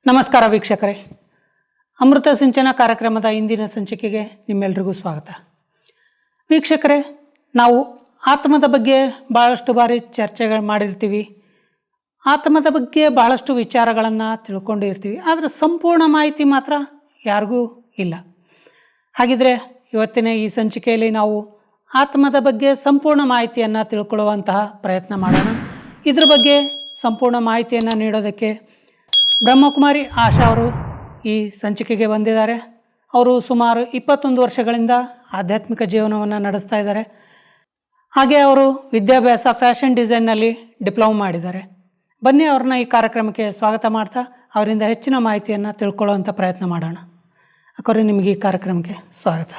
ನಮಸ್ಕಾರ ವೀಕ್ಷಕರೇ, ಅಮೃತ ಸಿಂಚನ ಕಾರ್ಯಕ್ರಮದ ಇಂದಿನ ಸಂಚಿಕೆಗೆ ನಿಮ್ಮೆಲ್ರಿಗೂ ಸ್ವಾಗತ. ವೀಕ್ಷಕರೇ, ನಾವು ಆತ್ಮದ ಬಗ್ಗೆ ಭಾಳಷ್ಟು ಬಾರಿ ಚರ್ಚೆಗಳು ಮಾಡಿರ್ತೀವಿ. ಆತ್ಮದ ಬಗ್ಗೆ ಭಾಳಷ್ಟು ವಿಚಾರಗಳನ್ನು ತಿಳ್ಕೊಂಡಿರ್ತೀವಿ, ಆದರೆ ಸಂಪೂರ್ಣ ಮಾಹಿತಿ ಮಾತ್ರ ಯಾರಿಗೂ ಇಲ್ಲ. ಹಾಗಿದ್ರೆ ಇವತ್ತಿನ ಈ ಸಂಚಿಕೆಯಲ್ಲಿ ನಾವು ಆತ್ಮದ ಬಗ್ಗೆ ಸಂಪೂರ್ಣ ಮಾಹಿತಿಯನ್ನು ತಿಳ್ಕೊಳ್ಳುವಂತಹ ಪ್ರಯತ್ನ ಮಾಡೋಣ. ಇದ್ರ ಬಗ್ಗೆ ಸಂಪೂರ್ಣ ಮಾಹಿತಿಯನ್ನು ನೀಡೋದಕ್ಕೆ ಬ್ರಹ್ಮಕುಮಾರಿ ಆಶಾ ಅವರು ಈ ಸಂಚಿಕೆಗೆ ಬಂದಿದ್ದಾರೆ. ಅವರು ಸುಮಾರು 21 ವರ್ಷಗಳಿಂದ ಆಧ್ಯಾತ್ಮಿಕ ಜೀವನವನ್ನು ನಡೆಸ್ತಾ ಇದ್ದಾರೆ. ಹಾಗೆ ಅವರು ವಿದ್ಯಾಭ್ಯಾಸ ಫ್ಯಾಷನ್ ಡಿಸೈನ್ನಲ್ಲಿ ಡಿಪ್ಲೊಮಾ ಮಾಡಿದ್ದಾರೆ. ಬನ್ನಿ ಅವ್ರನ್ನ ಈ ಕಾರ್ಯಕ್ರಮಕ್ಕೆ ಸ್ವಾಗತ ಮಾಡ್ತಾ ಅವರಿಂದ ಹೆಚ್ಚಿನ ಮಾಹಿತಿಯನ್ನು ತಿಳ್ಕೊಳ್ಳುವಂಥ ಪ್ರಯತ್ನ ಮಾಡೋಣ. ಅಕ್ಕವ್ರೆ, ನಿಮಗೆ ಈ ಕಾರ್ಯಕ್ರಮಕ್ಕೆ ಸ್ವಾಗತ.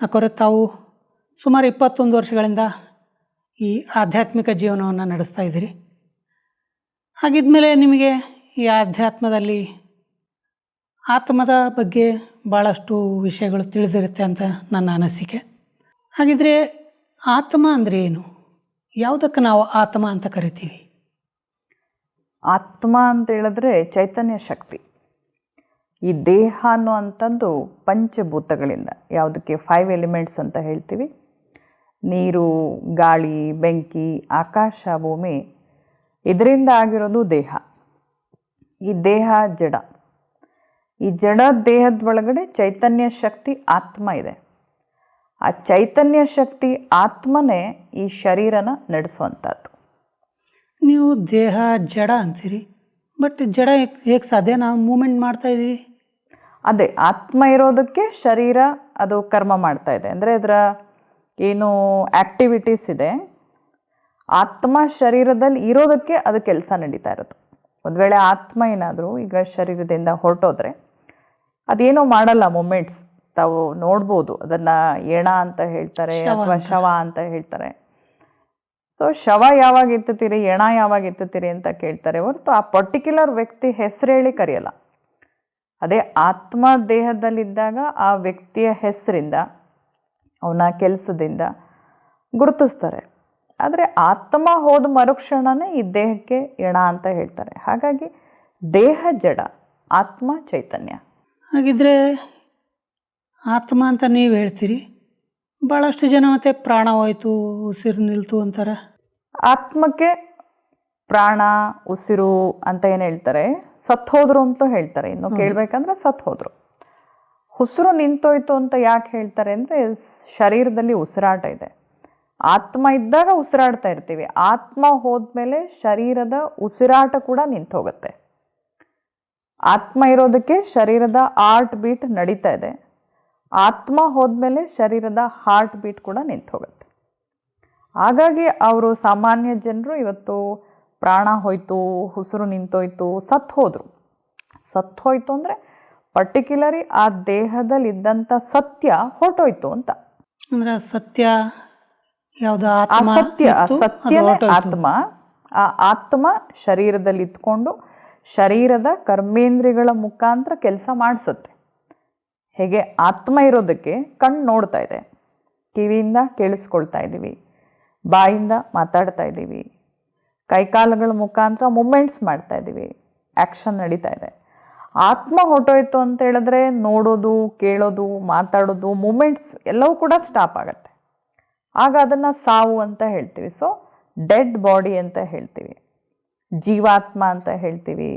ಅಕ್ಕವ್ರೆ, ತಾವು ಸುಮಾರು 21 ವರ್ಷಗಳಿಂದ ಈ ಆಧ್ಯಾತ್ಮಿಕ ಜೀವನವನ್ನು ನಡೆಸ್ತಾ ಇದ್ದೀರಿ. ಹಾಗಿದ್ಮೇಲೆ ನಿಮಗೆ ಈ ಆಧ್ಯಾತ್ಮದಲ್ಲಿ ಆತ್ಮದ ಬಗ್ಗೆ ಭಾಳಷ್ಟು ವಿಷಯಗಳು ತಿಳಿದಿರುತ್ತೆ ಅಂತ ನನ್ನ ಅನಿಸಿಕೆ. ಹಾಗಿದ್ರೆ ಆತ್ಮ ಅಂದರೆ ಏನು? ಯಾವುದಕ್ಕೆ ನಾವು ಆತ್ಮ ಅಂತ ಕರಿತೀವಿ? ಆತ್ಮ ಅಂತ ಹೇಳಿದ್ರೆ ಚೈತನ್ಯ ಶಕ್ತಿ. ಈ ದೇಹ ಅನ್ನುವಂಥದ್ದು ಪಂಚಭೂತಗಳಿಂದ, ಯಾವುದಕ್ಕೆ 5 ಎಲಿಮೆಂಟ್ಸ್ ಅಂತ ಹೇಳ್ತೀವಿ. ನೀರು, ಗಾಳಿ, ಬೆಂಕಿ, ಆಕಾಶ, ಭೂಮಿ, ಇದರಿಂದ ಆಗಿರೋದು ದೇಹ. ಈ ದೇಹ ಜಡ. ಈ ಜಡ ದೇಹದ ಒಳಗಡೆ ಚೈತನ್ಯ ಶಕ್ತಿ ಆತ್ಮ ಇದೆ. ಆ ಚೈತನ್ಯ ಶಕ್ತಿ ಆತ್ಮನೇ ಈ ಶರೀರನ ನಡೆಸುವಂಥದ್ದು. ನೀವು ದೇಹ ಜಡ ಅಂತೀರಿ, ಬಟ್ ಜಡ ಹೇಗೆ ಸಾಧ್ಯ? ನಾವು ಮೂಮೆಂಟ್ ಮಾಡ್ತಾ ಇದ್ದೀವಿ. ಅದೇ ಆತ್ಮ ಇರೋದಕ್ಕೆ ಶರೀರ ಅದು ಕರ್ಮ ಮಾಡ್ತಾ ಇದೆ. ಅಂದರೆ ಅದರ ಏನು ಆ್ಯಕ್ಟಿವಿಟೀಸ್ ಇದೆ, ಆತ್ಮ ಶರೀರದಲ್ಲಿ ಇರೋದಕ್ಕೆ ಅದು ಕೆಲಸ ನಡೀತಾ ಇರೋದು. ಒಂದು ವೇಳೆ ಆತ್ಮ ಏನಾದರೂ ಈಗ ಶರೀರದಿಂದ ಹೊರಟೋದ್ರೆ ಅದೇನೋ ಮಾಡಲ್ಲ. ಮೂಮೆಂಟ್ಸ್ ತಾವು ನೋಡ್ಬೋದು, ಅದನ್ನು ಎಣ ಅಂತ ಹೇಳ್ತಾರೆ ಅಥವಾ ಶವ ಅಂತ ಹೇಳ್ತಾರೆ. ಸೊ ಶವ ಯಾವಾಗ ಎತ್ತುತ್ತೀರಿ, ಎಣ ಯಾವಾಗ ಎತ್ತುತ್ತೀರಿ ಅಂತ ಕೇಳ್ತಾರೆ ಹೊರತು ಆ ಪರ್ಟಿಕ್ಯುಲರ್ ವ್ಯಕ್ತಿ ಹೆಸರು ಹೇಳಿ ಕರೆಯಲ್ಲ. ಅದೇ ಆತ್ಮ ದೇಹದಲ್ಲಿದ್ದಾಗ ಆ ವ್ಯಕ್ತಿಯ ಹೆಸರಿಂದ, ಅವನ ಕೆಲಸದಿಂದ ಗುರುತಿಸ್ತಾರೆ. ಆದರೆ ಆತ್ಮ ಹೋದ ಮರುಕ್ಷಣನೇ ಈ ದೇಹಕ್ಕೆ ಎಣ ಅಂತ ಹೇಳ್ತಾರೆ. ಹಾಗಾಗಿ ದೇಹ ಜಡ, ಆತ್ಮ ಚೈತನ್ಯ. ಹಾಗಿದ್ರೆ ಆತ್ಮ ಅಂತ ನೀವು ಹೇಳ್ತೀರಿ, ಭಾಳಷ್ಟು ಜನ ಮತ್ತೆ ಪ್ರಾಣ ಹೋಯ್ತು, ಉಸಿರು ನಿಲ್ತು ಅಂತಾರೆ. ಆತ್ಮಕ್ಕೆ ಪ್ರಾಣ, ಉಸಿರು ಅಂತ ಏನು ಹೇಳ್ತಾರೆ, ಸತ್ತು ಹೋದ್ರು ಅಂತ ಹೇಳ್ತಾರೆ. ಇನ್ನು ಕೇಳಬೇಕಂದ್ರೆ ಸತ್ತು ಹೋದ್ರು. ಉಸಿರು ನಿಂತೋಯ್ತು ಅಂತ ಯಾಕೆ ಹೇಳ್ತಾರೆ ಅಂದರೆ, ಶರೀರದಲ್ಲಿ ಉಸಿರಾಟ ಇದೆ. ಆತ್ಮ ಇದ್ದಾಗ ಉಸಿರಾಡ್ತಾ ಇರ್ತೀವಿ. ಆತ್ಮ ಹೋದ್ಮೇಲೆ ಶರೀರದ ಉಸಿರಾಟ ಕೂಡ ನಿಂತು ಹೋಗುತ್ತೆ. ಆತ್ಮ ಇರೋದಕ್ಕೆ ಶರೀರದ ಹಾರ್ಟ್ ಬೀಟ್ ನಡೀತಾ ಇದೆ. ಆತ್ಮ ಹೋದ್ಮೇಲೆ ಶರೀರದ ಹಾರ್ಟ್ ಬೀಟ್ ಕೂಡ ನಿಂತು ಹೋಗುತ್ತೆ. ಹಾಗಾಗಿ ಅವರು ಸಾಮಾನ್ಯ ಜನರು ಇವತ್ತು ಪ್ರಾಣ ಹೋಯ್ತು, ಉಸಿರು ನಿಂತೋಯ್ತು, ಸತ್ತು ಹೋದರು. ಸತ್ತು ಹೋಯ್ತು ಅಂದರೆ ಪರ್ಟಿಕ್ಯುಲರಿ ಆ ದೇಹದಲ್ಲಿದ್ದಂಥ ಸತ್ಯ ಹೊರಟೋಯ್ತು ಅಂತ. ಅಂದರೆ ಸತ್ಯ ಯಾವುದು? ಆ ಸತ್ಯನೇ ಆತ್ಮ. ಆ ಆತ್ಮ ಶರೀರದಲ್ಲಿ ಇದ್ಕೊಂಡು ಶರೀರದ ಕರ್ಮೇಂದ್ರಿಯಗಳ ಮುಖಾಂತರ ಕೆಲಸ ಮಾಡಿಸುತ್ತೆ. ಹೇಗೆ ಆತ್ಮ ಇರೋದಕ್ಕೆ ಕಣ್ಣು ನೋಡ್ತಾ ಇದೆ, ಕಿವಿಯಿಂದ ಕೇಳಿಸ್ಕೊಳ್ತಾ ಇದ್ದೀವಿ, ಬಾಯಿಂದ ಮಾತಾಡ್ತಾ ಇದ್ದೀವಿ, ಕೈಕಾಲುಗಳ ಮುಖಾಂತರ ಮೂಮೆಂಟ್ಸ್ ಮಾಡ್ತಾ ಇದ್ದೀವಿ, ಆ್ಯಕ್ಷನ್ ನಡೀತಾ ಇದೆ. ಆತ್ಮ ಹೊರಟೋಯ್ತು ಅಂತ ಹೇಳಿದ್ರೆ ನೋಡೋದು, ಕೇಳೋದು, ಮಾತಾಡೋದು, ಮೂಮೆಂಟ್ಸ್ ಎಲ್ಲವೂ ಕೂಡ ಸ್ಟಾಪ್ ಆಗುತ್ತೆ. ಆಗ ಅದನ್ನು ಸಾವು ಅಂತ ಹೇಳ್ತೀವಿ. ಸೊ ಡೆಡ್ ಬಾಡಿ ಅಂತ ಹೇಳ್ತೀವಿ, ಜೀವಾತ್ಮ ಅಂತ ಹೇಳ್ತೀವಿ,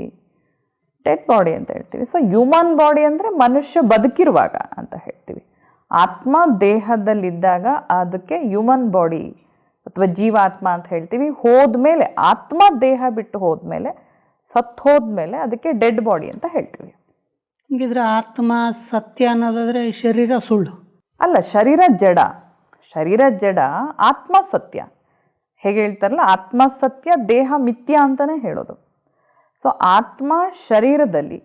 ಡೆಡ್ ಬಾಡಿ ಅಂತ ಹೇಳ್ತೀವಿ. ಸೊ ಹ್ಯೂಮನ್ ಬಾಡಿ ಅಂದರೆ ಮನುಷ್ಯ ಬದುಕಿರುವಾಗ ಅಂತ ಹೇಳ್ತೀವಿ. ಆತ್ಮ ದೇಹದಲ್ಲಿದ್ದಾಗ ಅದಕ್ಕೆ ಹ್ಯೂಮನ್ ಬಾಡಿ ಅಥವಾ ಜೀವಾತ್ಮ ಅಂತ ಹೇಳ್ತೀವಿ. ಹೋದ್ಮೇಲೆ ಆತ್ಮ ದೇಹ ಬಿಟ್ಟು ಹೋದ್ಮೇಲೆ, ಸತ್ತು ಹೋದ್ಮೇಲೆ ಅದಕ್ಕೆ ಡೆಡ್ ಬಾಡಿ ಅಂತ ಹೇಳ್ತೀವಿ. ಹೀಗಿದ್ರೆ ಆತ್ಮ ಸತ್ಯ ಅನ್ನೋದಾದರೆ ಶರೀರ ಸುಳ್ಳು ಅಲ್ಲ, ಶರೀರ ಜಡ. ಶರೀರ ಜಡ, ಆತ್ಮ ಸತ್ಯ. ಹೇಗೆ ಹೇಳ್ತಾರಲ್ಲ, ಆತ್ಮ ಸತ್ಯ, ದೇಹ ಮಿಥ್ಯ ಅಂತಲೇ ಹೇಳೋದು. ಸೊ ಆತ್ಮ ಶರೀರದಲ್ಲಿ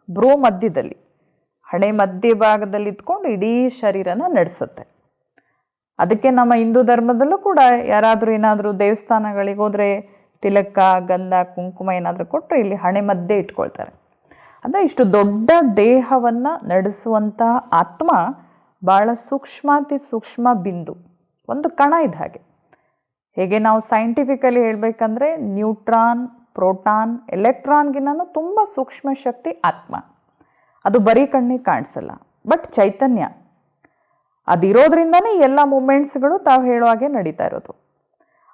ಭ್ರೂ ಮಧ್ಯದಲ್ಲಿ, ಹಣೆ ಮಧ್ಯ ಭಾಗದಲ್ಲಿ ಇದ್ಕೊಂಡು ಇಡೀ ಶರೀರನ ನಡೆಸುತ್ತೆ. ಅದಕ್ಕೆ ನಮ್ಮ ಹಿಂದೂ ಧರ್ಮದಲ್ಲೂ ಕೂಡ ಯಾರಾದರೂ ಏನಾದರೂ ದೇವಸ್ಥಾನಗಳಿಗೆ ಹೋದರೆ ತಿಲಕ, ಗಂಧ, ಕುಂಕುಮ ಏನಾದರೂ ಕೊಟ್ಟರೆ ಇಲ್ಲಿ ಹಣೆ ಮಧ್ಯೆ ಇಟ್ಕೊಳ್ತಾರೆ. ಅಂದರೆ ಇಷ್ಟು ದೊಡ್ಡ ದೇಹವನ್ನು ನಡೆಸುವಂತಹ ಆತ್ಮ ಭಾಳ ಸೂಕ್ಷ್ಮಾತಿ ಸೂಕ್ಷ್ಮ ಬಿಂದು, ಒಂದು ಕಣ ಇದ್ದ ಹಾಗೆ. ಹೇಗೆ ನಾವು ಸೈಂಟಿಫಿಕಲಿ ಹೇಳಬೇಕಂದ್ರೆ ನ್ಯೂಟ್ರಾನ್, ಪ್ರೋಟಾನ್, ಎಲೆಕ್ಟ್ರಾನ್ಗಿನ್ನೂ ತುಂಬ ಸೂಕ್ಷ್ಮ ಶಕ್ತಿ ಆತ್ಮ. ಅದು ಬರೀ ಕಣ್ಣಿಗೆ ಕಾಣಿಸಲ್ಲ, ಬಟ್ ಚೈತನ್ಯ ಅದಿರೋದ್ರಿಂದನೇ ಎಲ್ಲ ಮೂಮೆಂಟ್ಸ್ಗಳು ತಾವು ಹೇಳೋ ಹಾಗೆ ನಡೀತಾ ಇರೋದು.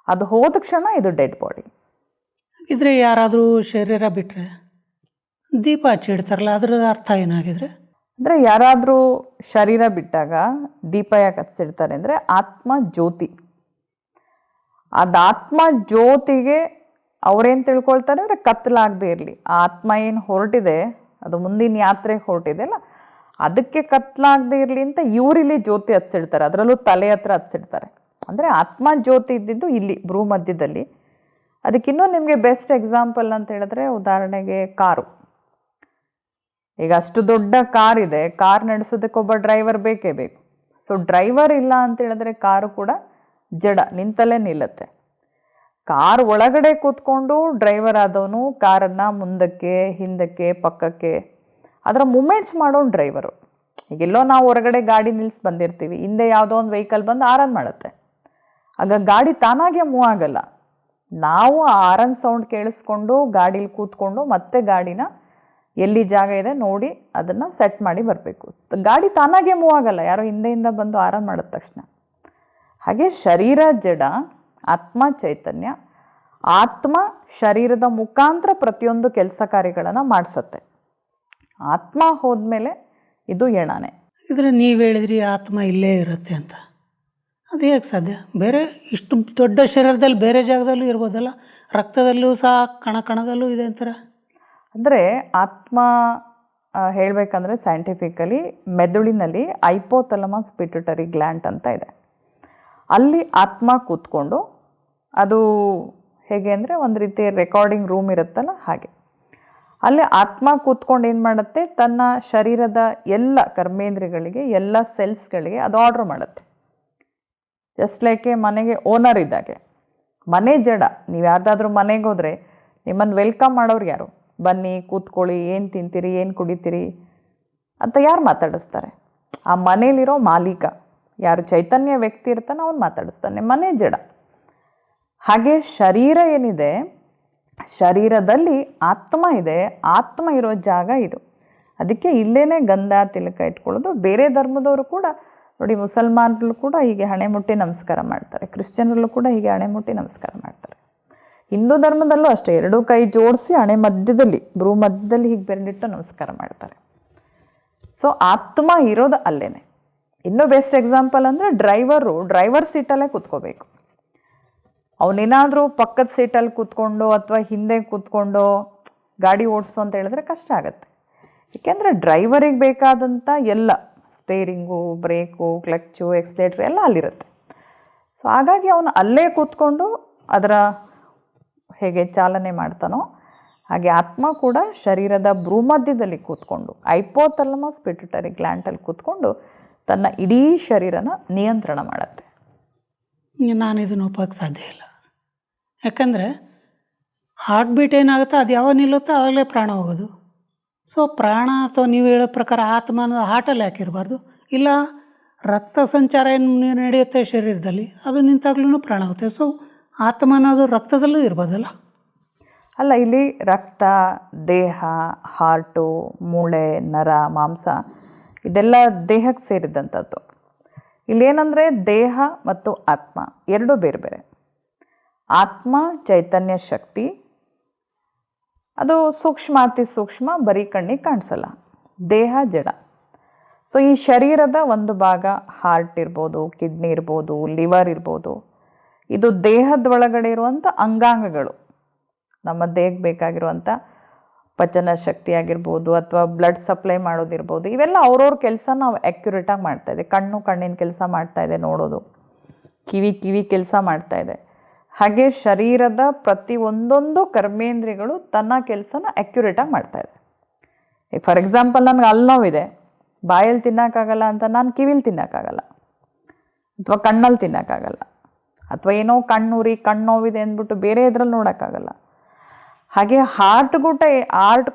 ಅದು ಹೋದ ಕ್ಷಣ ಇದು ಡೆಡ್ ಬಾಡಿ. ಇದ್ರೆ ಯಾರಾದರೂ ಶರೀರ ಬಿಟ್ಟರೆ ದೀಪ ಹಚ್ಚಿಡ್ತಾರಲ್ಲ, ಅದರ ಅರ್ಥ ಏನಾಗಿದ್ರೆ? ಅಂದರೆ ಯಾರಾದರೂ ಶರೀರ ಬಿಟ್ಟಾಗ ದೀಪ ಯಾಕೆ ಹಚ್ಚಿಡ್ತಾರೆ ಅಂದರೆ ಆತ್ಮ ಜ್ಯೋತಿ. ಅದು ಆತ್ಮ ಜ್ಯೋತಿಗೆ ಅವ್ರೇನು ತಿಳ್ಕೊಳ್ತಾರೆ ಅಂದರೆ ಕತ್ತಲಾಗದೇ ಇರಲಿ, ಆ ಆತ್ಮ ಏನು ಹೊರಟಿದೆ ಅದು ಮುಂದಿನ ಯಾತ್ರೆಗೆ ಹೊರಟಿದೆ ಅಲ್ಲ, ಅದಕ್ಕೆ ಕತ್ತಲಾಗದೇ ಇರಲಿ ಅಂತ ಇವರಿಲ್ಲಿ ಜ್ಯೋತಿ ಹಚ್ಚಿಡ್ತಾರೆ, ಅದರಲ್ಲೂ ತಲೆ ಹತ್ರ ಹಚ್ಚಿಡ್ತಾರೆ. ಅಂದರೆ ಆತ್ಮ ಜ್ಯೋತಿ ಇದ್ದಿದ್ದು ಇಲ್ಲಿ ಭ್ರೂ ಮಧ್ಯದಲ್ಲಿ. ಅದಕ್ಕಿನ್ನೂ ನಿಮಗೆ ಬೆಸ್ಟ್ ಎಕ್ಸಾಂಪಲ್ ಅಂತ ಹೇಳಿದ್ರೆ ಉದಾಹರಣೆಗೆ ಕಾರು. ಈಗ ಅಷ್ಟು ದೊಡ್ಡ ಕಾರ್ ಇದೆ, ಕಾರ್ ನಡೆಸೋದಕ್ಕೊಬ್ಬ ಡ್ರೈವರ್ ಬೇಕೇ ಬೇಕು. ಸೊ ಡ್ರೈವರ್ ಇಲ್ಲ ಅಂತ ಹೇಳಿದ್ರೆ ಕಾರು ಕೂಡ ಜಡ, ನಿಂತಲ್ಲೇ ನಿಲ್ಲುತ್ತೆ. ಕಾರ್ ಒಳಗಡೆ ಕೂತ್ಕೊಂಡು ಡ್ರೈವರ್ ಆದವನು ಕಾರನ್ನು ಮುಂದಕ್ಕೆ ಹಿಂದಕ್ಕೆ ಪಕ್ಕಕ್ಕೆ ಅದರ ಮೂಮೆಂಟ್ಸ್ ಮಾಡೋನು ಡ್ರೈವರು. ಈಗೆಲ್ಲೋ ನಾವು ಹೊರಗಡೆ ಗಾಡಿ ನಿಲ್ಲಿಸಿ ಬಂದಿರ್ತೀವಿ, ಹಿಂದೆ ಯಾವುದೋ ಒಂದು ವೆಹಿಕಲ್ ಬಂದು ಆರನ್ ಮಾಡುತ್ತೆ, ಆಗ ಗಾಡಿ ತಾನಾಗೆ ಮೂವ್ ಆಗಲ್ಲ. ನಾವು ಆ ಆರನ್ ಸೌಂಡ್ ಕೇಳಿಸ್ಕೊಂಡು ಗಾಡೀಲಿ ಕೂತ್ಕೊಂಡು ಮತ್ತೆ ಗಾಡಿನ ಎಲ್ಲಿ ಜಾಗ ಇದೆ ನೋಡಿ ಅದನ್ನು ಸೆಟ್ ಮಾಡಿ ಬರಬೇಕು. ಗಾಡಿ ತಾನಾಗೆ ಮೂವ್ ಆಗಲ್ಲ, ಯಾರೋ ಹಿಂದೆಯಿಂದ ಬಂದು ಆರನ್ ಮಾಡಿದ ತಕ್ಷಣ. ಹಾಗೆ ಶರೀರ ಜಡ, ಆತ್ಮ ಚೈತನ್ಯ. ಆತ್ಮ ಶರೀರದ ಮುಖಾಂತರ ಪ್ರತಿಯೊಂದು ಕೆಲಸ ಕಾರ್ಯಗಳನ್ನು ಮಾಡಿಸತ್ತೆ. ಆತ್ಮ ಹೋದ್ಮೇಲೆ ಇದು ಎಣಾನೆ. ಇದ್ರೆ ನೀವು ಹೇಳಿದ್ರಿ ಆತ್ಮ ಇಲ್ಲೇ ಇರುತ್ತೆ ಅಂತ, ಅದು ಹೇಗೆ ಸಾಧ್ಯ? ಬೇರೆ ಇಷ್ಟು ದೊಡ್ಡ ಶರೀರದಲ್ಲಿ ಬೇರೆ ಜಾಗದಲ್ಲೂ ಇರ್ಬೋದಲ್ಲ, ರಕ್ತದಲ್ಲೂ ಸಹ ಕಣ ಕಣದಲ್ಲೂ ಇದೆ ಅಂತಾರೆ. ಅಂದರೆ ಆತ್ಮ ಹೇಳಬೇಕಂದ್ರೆ ಸೈಂಟಿಫಿಕಲಿ ಮೆದುಳಿನಲ್ಲಿ ಹೈಪೋಥಲಮಸ್ ಪಿಟ್ಯುಟರಿ ಗ್ಲ್ಯಾಂಡ್ ಅಂತ ಇದೆ. ಅಲ್ಲಿ ಆತ್ಮ ಕೂತ್ಕೊಂಡು, ಅದು ಹೇಗೆ ಅಂದರೆ ಒಂದು ರೀತಿ ರೆಕಾರ್ಡಿಂಗ್ ರೂಮ್ ಇರುತ್ತಲ್ಲ ಹಾಗೆ, ಅಲ್ಲಿ ಆತ್ಮ ಕೂತ್ಕೊಂಡು ಏನು ಮಾಡುತ್ತೆ, ತನ್ನ ಶರೀರದ ಎಲ್ಲ ಕರ್ಮೇಂದ್ರಿಯಗಳಿಗೆ, ಎಲ್ಲ ಸೆಲ್ಸ್ಗಳಿಗೆ ಅದು ಆರ್ಡ್ರ್ ಮಾಡುತ್ತೆ. ಜಸ್ಟ್ ಲೈಕೆ ಮನೆಗೆ ಓನರ್ ಇದ್ದಾಗೆ. ಮನೆ ಜಡ, ನೀವು ಯಾರ್ದಾದ್ರೂ ಮನೆಗೆ ಹೋದರೆ ನಿಮ್ಮನ್ನು ವೆಲ್ಕಮ್ ಮಾಡೋರು ಯಾರು? ಬನ್ನಿ ಕೂತ್ಕೊಳ್ಳಿ, ಏನು ತಿಂತೀರಿ, ಏನು ಕುಡಿತೀರಿ ಅಂತ ಯಾರು ಮಾತಾಡಿಸ್ತಾರೆ? ಆ ಮನೇಲಿರೋ ಮಾಲೀಕ, ಯಾರು ಚೈತನ್ಯ ವ್ಯಕ್ತಿ ಇರ್ತಾನೆ ಅವನು ಮಾತಾಡಿಸ್ತಾನೆ. ಮನೆ ಜಡ. ಹಾಗೆ ಶರೀರ ಏನಿದೆ, ಶರೀರದಲ್ಲಿ ಆತ್ಮ ಇದೆ, ಆತ್ಮ ಇರೋ ಜಾಗ ಇದು. ಅದಕ್ಕೆ ಇಲ್ಲೇ ಗಂಧ ತಿಲಕ ಇಟ್ಕೊಳ್ಳೋದು. ಬೇರೆ ಧರ್ಮದವರು ಕೂಡ ನೋಡಿ, ಮುಸಲ್ಮಾನರು ಕೂಡ ಹೀಗೆ ಹಣೆ ಮುಟ್ಟಿ ನಮಸ್ಕಾರ ಮಾಡ್ತಾರೆ, ಕ್ರಿಶ್ಚಿಯನ್ರಲ್ಲೂ ಕೂಡ ಹೀಗೆ ಹಣೆ ಮುಟ್ಟಿ ನಮಸ್ಕಾರ ಮಾಡ್ತಾರೆ. ಹಿಂದೂ ಧರ್ಮದಲ್ಲೂ ಅಷ್ಟೇ, ಎರಡೂ ಕೈ ಜೋಡಿಸಿ ಹಣೆ ಮಧ್ಯದಲ್ಲಿ, ಭ್ರೂ ಮಧ್ಯದಲ್ಲಿ ಹೀಗೆ ಬೆರಳಿಟ್ಟು ನಮಸ್ಕಾರ ಮಾಡ್ತಾರೆ. ಸೊ ಆತ್ಮ ಇರೋದು ಅಲ್ಲೇನೆ. ಇನ್ನೂ ಬೆಸ್ಟ್ ಎಕ್ಸಾಂಪಲ್ ಅಂದರೆ ಡ್ರೈವರ್ ಸೀಟಲ್ಲೇ ಕೂತ್ಕೋಬೇಕು. ಅವನೇನಾದರೂ ಪಕ್ಕದ ಸೀಟಲ್ಲಿ ಕೂತ್ಕೊಂಡು ಅಥವಾ ಹಿಂದೆ ಕೂತ್ಕೊಂಡು ಗಾಡಿ ಓಡಿಸು ಅಂತ ಹೇಳಿದ್ರೆ ಕಷ್ಟ ಆಗುತ್ತೆ. ಏಕೆಂದರೆ ಡ್ರೈವರಿಗೆ ಬೇಕಾದಂಥ ಎಲ್ಲ ಸ್ಟೇರಿಂಗು, ಬ್ರೇಕು, ಕ್ಲಚ್ಚು, ಎಕ್ಸ್ಲೇಟ್ರು ಎಲ್ಲ ಅಲ್ಲಿರುತ್ತೆ. ಸೊ ಹಾಗಾಗಿ ಅವನು ಅಲ್ಲೇ ಕೂತ್ಕೊಂಡು ಅದರ ಹೇಗೆ ಚಾಲನೆ ಮಾಡ್ತಾನೋ ಹಾಗೆ ಆತ್ಮ ಕೂಡ ಶರೀರದ ಭ್ರೂಮಧ್ಯದಲ್ಲಿ ಕೂತ್ಕೊಂಡು, ಹೈಪೋಥಲಮಸ್ ಪಿಟ್ಯುಟರಿ ಗ್ಲ್ಯಾಂಡಲ್ಲಿ ಕೂತ್ಕೊಂಡು ತನ್ನ ಇಡೀ ಶರೀರನ ನಿಯಂತ್ರಣ ಮಾಡುತ್ತೆ. ನಾನು ಇದನ್ನು ಒಪ್ಪೋಕ್ಕೆ ಸಾಧ್ಯ ಇಲ್ಲ. ಯಾಕಂದರೆ ಹಾರ್ಟ್ ಬೀಟ್ ಏನಾಗುತ್ತೋ ಅದು ಯಾವಾಗ ನಿಲ್ಲುತ್ತೋ ಆವಾಗಲೇ ಪ್ರಾಣ ಹೋಗೋದು. ಸೊ ಪ್ರಾಣ ಅಥವಾ ನೀವು ಹೇಳೋ ಪ್ರಕಾರ ಆತ್ಮ ಅನ್ನೋದು ಹಾರ್ಟಲ್ಲಿ ಹಾಕಿರಬಾರ್ದು, ಇಲ್ಲ ರಕ್ತ ಸಂಚಾರ ಏನು ನಡೆಯುತ್ತೆ ಶರೀರದಲ್ಲಿ ಅದು ನಿಂತಾಗ್ಲೂ ಪ್ರಾಣ ಆಗುತ್ತೆ. ಸೊ ಆತ್ಮ ಅನ್ನೋದು ರಕ್ತದಲ್ಲೂ ಇರ್ಬೋದಲ್ಲ? ಅಲ್ಲ, ಇಲ್ಲಿ ರಕ್ತ, ದೇಹ, ಹಾರ್ಟು, ಮೂಳೆ, ನರ, ಮಾಂಸ ಇದೆಲ್ಲ ದೇಹಕ್ಕೆ ಸೇರಿದಂಥದ್ದು. ಇಲ್ಲೇನೆಂದರೆ ದೇಹ ಮತ್ತು ಆತ್ಮ ಎರಡೂ ಬೇರೆ ಬೇರೆ. ಆತ್ಮ ಚೈತನ್ಯ ಶಕ್ತಿ, ಅದು ಸೂಕ್ಷ್ಮ, ಅತಿ ಸೂಕ್ಷ್ಮ, ಬರೀ ಕಣ್ಣಿಗೆ ಕಾಣಿಸಲ್ಲ. ದೇಹ ಜಡ. ಸೊ ಈ ಶರೀರದ ಒಂದು ಭಾಗ ಹಾರ್ಟ್ ಇರ್ಬೋದು, ಕಿಡ್ನಿ ಇರ್ಬೋದು, ಲಿವರ್ ಇರ್ಬೋದು, ಇದು ದೇಹದ ಒಳಗಡೆ ಇರುವಂಥ ಅಂಗಾಂಗಗಳು. ನಮ್ಮ ದೇಹಕ್ಕೆ ಬೇಕಾಗಿರುವಂಥ ಪಚನ ಶಕ್ತಿ ಆಗಿರ್ಬೋದು ಅಥವಾ ಬ್ಲಡ್ ಸಪ್ಲೈ ಮಾಡೋದಿರ್ಬೋದು, ಇವೆಲ್ಲ ಅವ್ರವ್ರ ಕೆಲಸ ನಾವು ಆ್ಯಕ್ಯುರೇಟಾಗಿ ಮಾಡ್ತಾಯಿದೆ. ಕಣ್ಣಿನ ಕೆಲಸ ಮಾಡ್ತಾಯಿದೆ ನೋಡೋದು, ಕಿವಿ ಕೆಲಸ ಮಾಡ್ತಾಯಿದೆ. ಹಾಗೆ ಶರೀರದ ಪ್ರತಿ ಒಂದೊಂದು ಕರ್ಮೇಂದ್ರಿಯಗಳು ತನ್ನ ಕೆಲಸನ ಆ್ಯಕ್ಯುರೇಟಾಗಿ ಮಾಡ್ತಾಯಿದೆ. ಈಗ ಫಾರ್ ಎಕ್ಸಾಂಪಲ್ ನನಗೆ ಅಲ್ಲಿ ನೋವಿದೆ, ಬಾಯಲ್ಲಿ ತಿನ್ನೋಕ್ಕಾಗಲ್ಲ ಅಂತ ನಾನು ಕಿವಿಲಿ ತಿನ್ನೋಕ್ಕಾಗಲ್ಲ, ಅಥವಾ ಕಣ್ಣಲ್ಲಿ ತಿನ್ನೋಕ್ಕಾಗಲ್ಲ, ಅಥವಾ ಏನೋ ಕಣ್ಣುರಿ ಕಣ್ಣು ನೋವಿದೆ ಅಂದ್ಬಿಟ್ಟು ಬೇರೆ ಇದ್ರಲ್ಲಿ ನೋಡೋಕ್ಕಾಗಲ್ಲ. ಹಾಗೆ ಹಾರ್ಟ್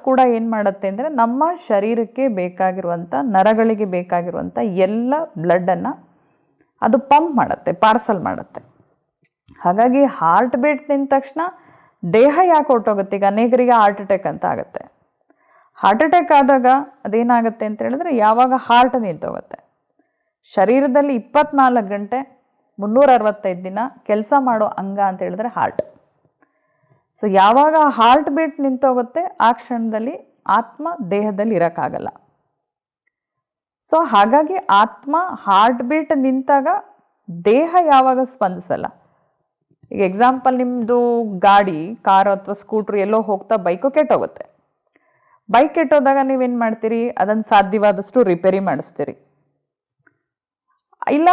ಕೂಡ ಏನು ಮಾಡುತ್ತೆ ಅಂದರೆ ನಮ್ಮ ಶರೀರಕ್ಕೆ ಬೇಕಾಗಿರುವಂಥ, ನರಗಳಿಗೆ ಬೇಕಾಗಿರುವಂಥ ಎಲ್ಲ ಬ್ಲಡ್ಡನ್ನು ಅದು ಪಂಪ್ ಮಾಡುತ್ತೆ, ಪಾರ್ಸಲ್ ಮಾಡುತ್ತೆ. ಹಾಗಾಗಿ ಹಾರ್ಟ್ ಬೀಟ್ ನಿಂತ ತಕ್ಷಣ ದೇಹ ಯಾಕೆ ಹೊರಟೋಗುತ್ತೆ? ಈಗ ಅನೇಕರಿಗೆ ಹಾರ್ಟ್ ಅಟ್ಯಾಕ್ ಅಂತ ಆಗುತ್ತೆ. ಹಾರ್ಟ್ ಅಟ್ಯಾಕ್ ಆದಾಗ ಅದೇನಾಗುತ್ತೆ ಅಂತ ಹೇಳಿದ್ರೆ, ಯಾವಾಗ ಹಾರ್ಟ್ ನಿಂತೋಗುತ್ತೆ, ಶರೀರದಲ್ಲಿ 24 ಗಂಟೆ 365 ದಿನ ಕೆಲಸ ಮಾಡೋ ಅಂಗ ಅಂತ ಹೇಳಿದ್ರೆ ಹಾರ್ಟ್. ಸೊ ಯಾವಾಗ ಹಾರ್ಟ್ ಬೀಟ್ ನಿಂತೋಗುತ್ತೆ, ಆ ಕ್ಷಣದಲ್ಲಿ ಆತ್ಮ ದೇಹದಲ್ಲಿ ಇರೋಕ್ಕಾಗಲ್ಲ. ಸೊ ಹಾಗಾಗಿ ಆತ್ಮ ಹಾರ್ಟ್ ಬೀಟ್ ನಿಂತಾಗ ದೇಹ ಯಾವಾಗ ಸ್ಪಂದಿಸಲ್ಲ. ಈಗ ಎಕ್ಸಾಂಪಲ್, ನಿಮ್ಮದು ಗಾಡಿ, ಕಾರು ಅಥವಾ ಸ್ಕೂಟ್ರು ಎಲ್ಲೋ ಹೋಗ್ತಾ ಬೈಕು ಕೆಟ್ಟೋಗುತ್ತೆ. ಬೈಕ್ ಕೆಟ್ಟೋದಾಗ ನೀವೇನು ಮಾಡ್ತೀರಿ? ಅದನ್ನು ಸಾಧ್ಯವಾದಷ್ಟು ರಿಪೇರಿ ಮಾಡಿಸ್ತೀರಿ. ಇಲ್ಲ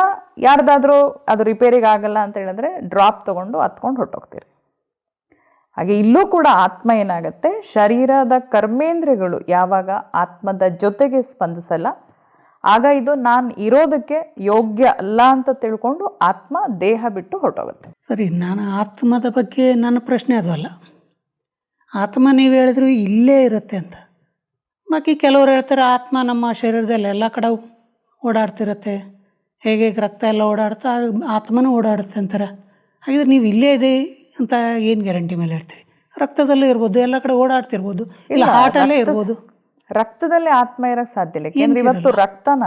ಯಾರ್ದಾದ್ರೂ ಅದು ರಿಪೇರಿಗೆ ಆಗಲ್ಲ ಅಂತ ಹೇಳಿದ್ರೆ ಡ್ರಾಪ್ ತೊಗೊಂಡು ಹತ್ಕೊಂಡು ಹೊರಟೋಗ್ತೀರಿ. ಹಾಗೆ ಇಲ್ಲೂ ಕೂಡ ಆತ್ಮ ಏನಾಗುತ್ತೆ, ಶರೀರದ ಕರ್ಮೇಂದ್ರಿಯಗಳು ಯಾವಾಗ ಆತ್ಮದ ಜೊತೆಗೆ ಸ್ಪಂದಿಸಲ್ಲ, ಆಗ ಇದು ನಾನು ಇರೋದಕ್ಕೆ ಯೋಗ್ಯ ಅಲ್ಲ ಅಂತ ತಿಳ್ಕೊಂಡು ಆತ್ಮ ದೇಹ ಬಿಟ್ಟು ಹೊರಟೋಗುತ್ತೆ. ಸರಿ, ನಾನು ಆತ್ಮದ ಬಗ್ಗೆ ನನ್ನ ಪ್ರಶ್ನೆ ಅದು ಅಲ್ಲ. ಆತ್ಮ ನೀವು ಹೇಳಿದ್ರು ಇಲ್ಲೇ ಇರುತ್ತೆ ಅಂತ. ಬಾಕಿ ಕೆಲವರು ಹೇಳ್ತಾರೆ ಆತ್ಮ ನಮ್ಮ ಶರೀರದಲ್ಲಿ ಎಲ್ಲ ಕಡೆ ಓಡಾಡ್ತಿರುತ್ತೆ, ಹೇಗೆ ರಕ್ತ ಎಲ್ಲ ಓಡಾಡ್ತಾ ಆತ್ಮನೂ ಓಡಾಡುತ್ತೆ ಅಂತಾರೆ. ಹಾಗಿದ್ರೆ ನೀವು ಇಲ್ಲೇ ಇದೆ ಅಂತ ಏನು ಗ್ಯಾರಂಟಿ ಮೇಲೆ ಹೇಳ್ತೀರಿ? ರಕ್ತದಲ್ಲೇ ಇರ್ಬೋದು, ಎಲ್ಲ ಕಡೆ ಓಡಾಡ್ತಿರ್ಬೋದು, ಇಲ್ಲ ಹಾರ್ಟಲ್ಲೇ ಇರ್ಬೋದು. ರಕ್ತದಲ್ಲಿ ಆತ್ಮ ಇರೋಕ್ಕೆ ಸಾಧ್ಯ ಇಲ್ಲ. ಯಾಕೆಂದ್ರೆ ಇವತ್ತು ರಕ್ತನ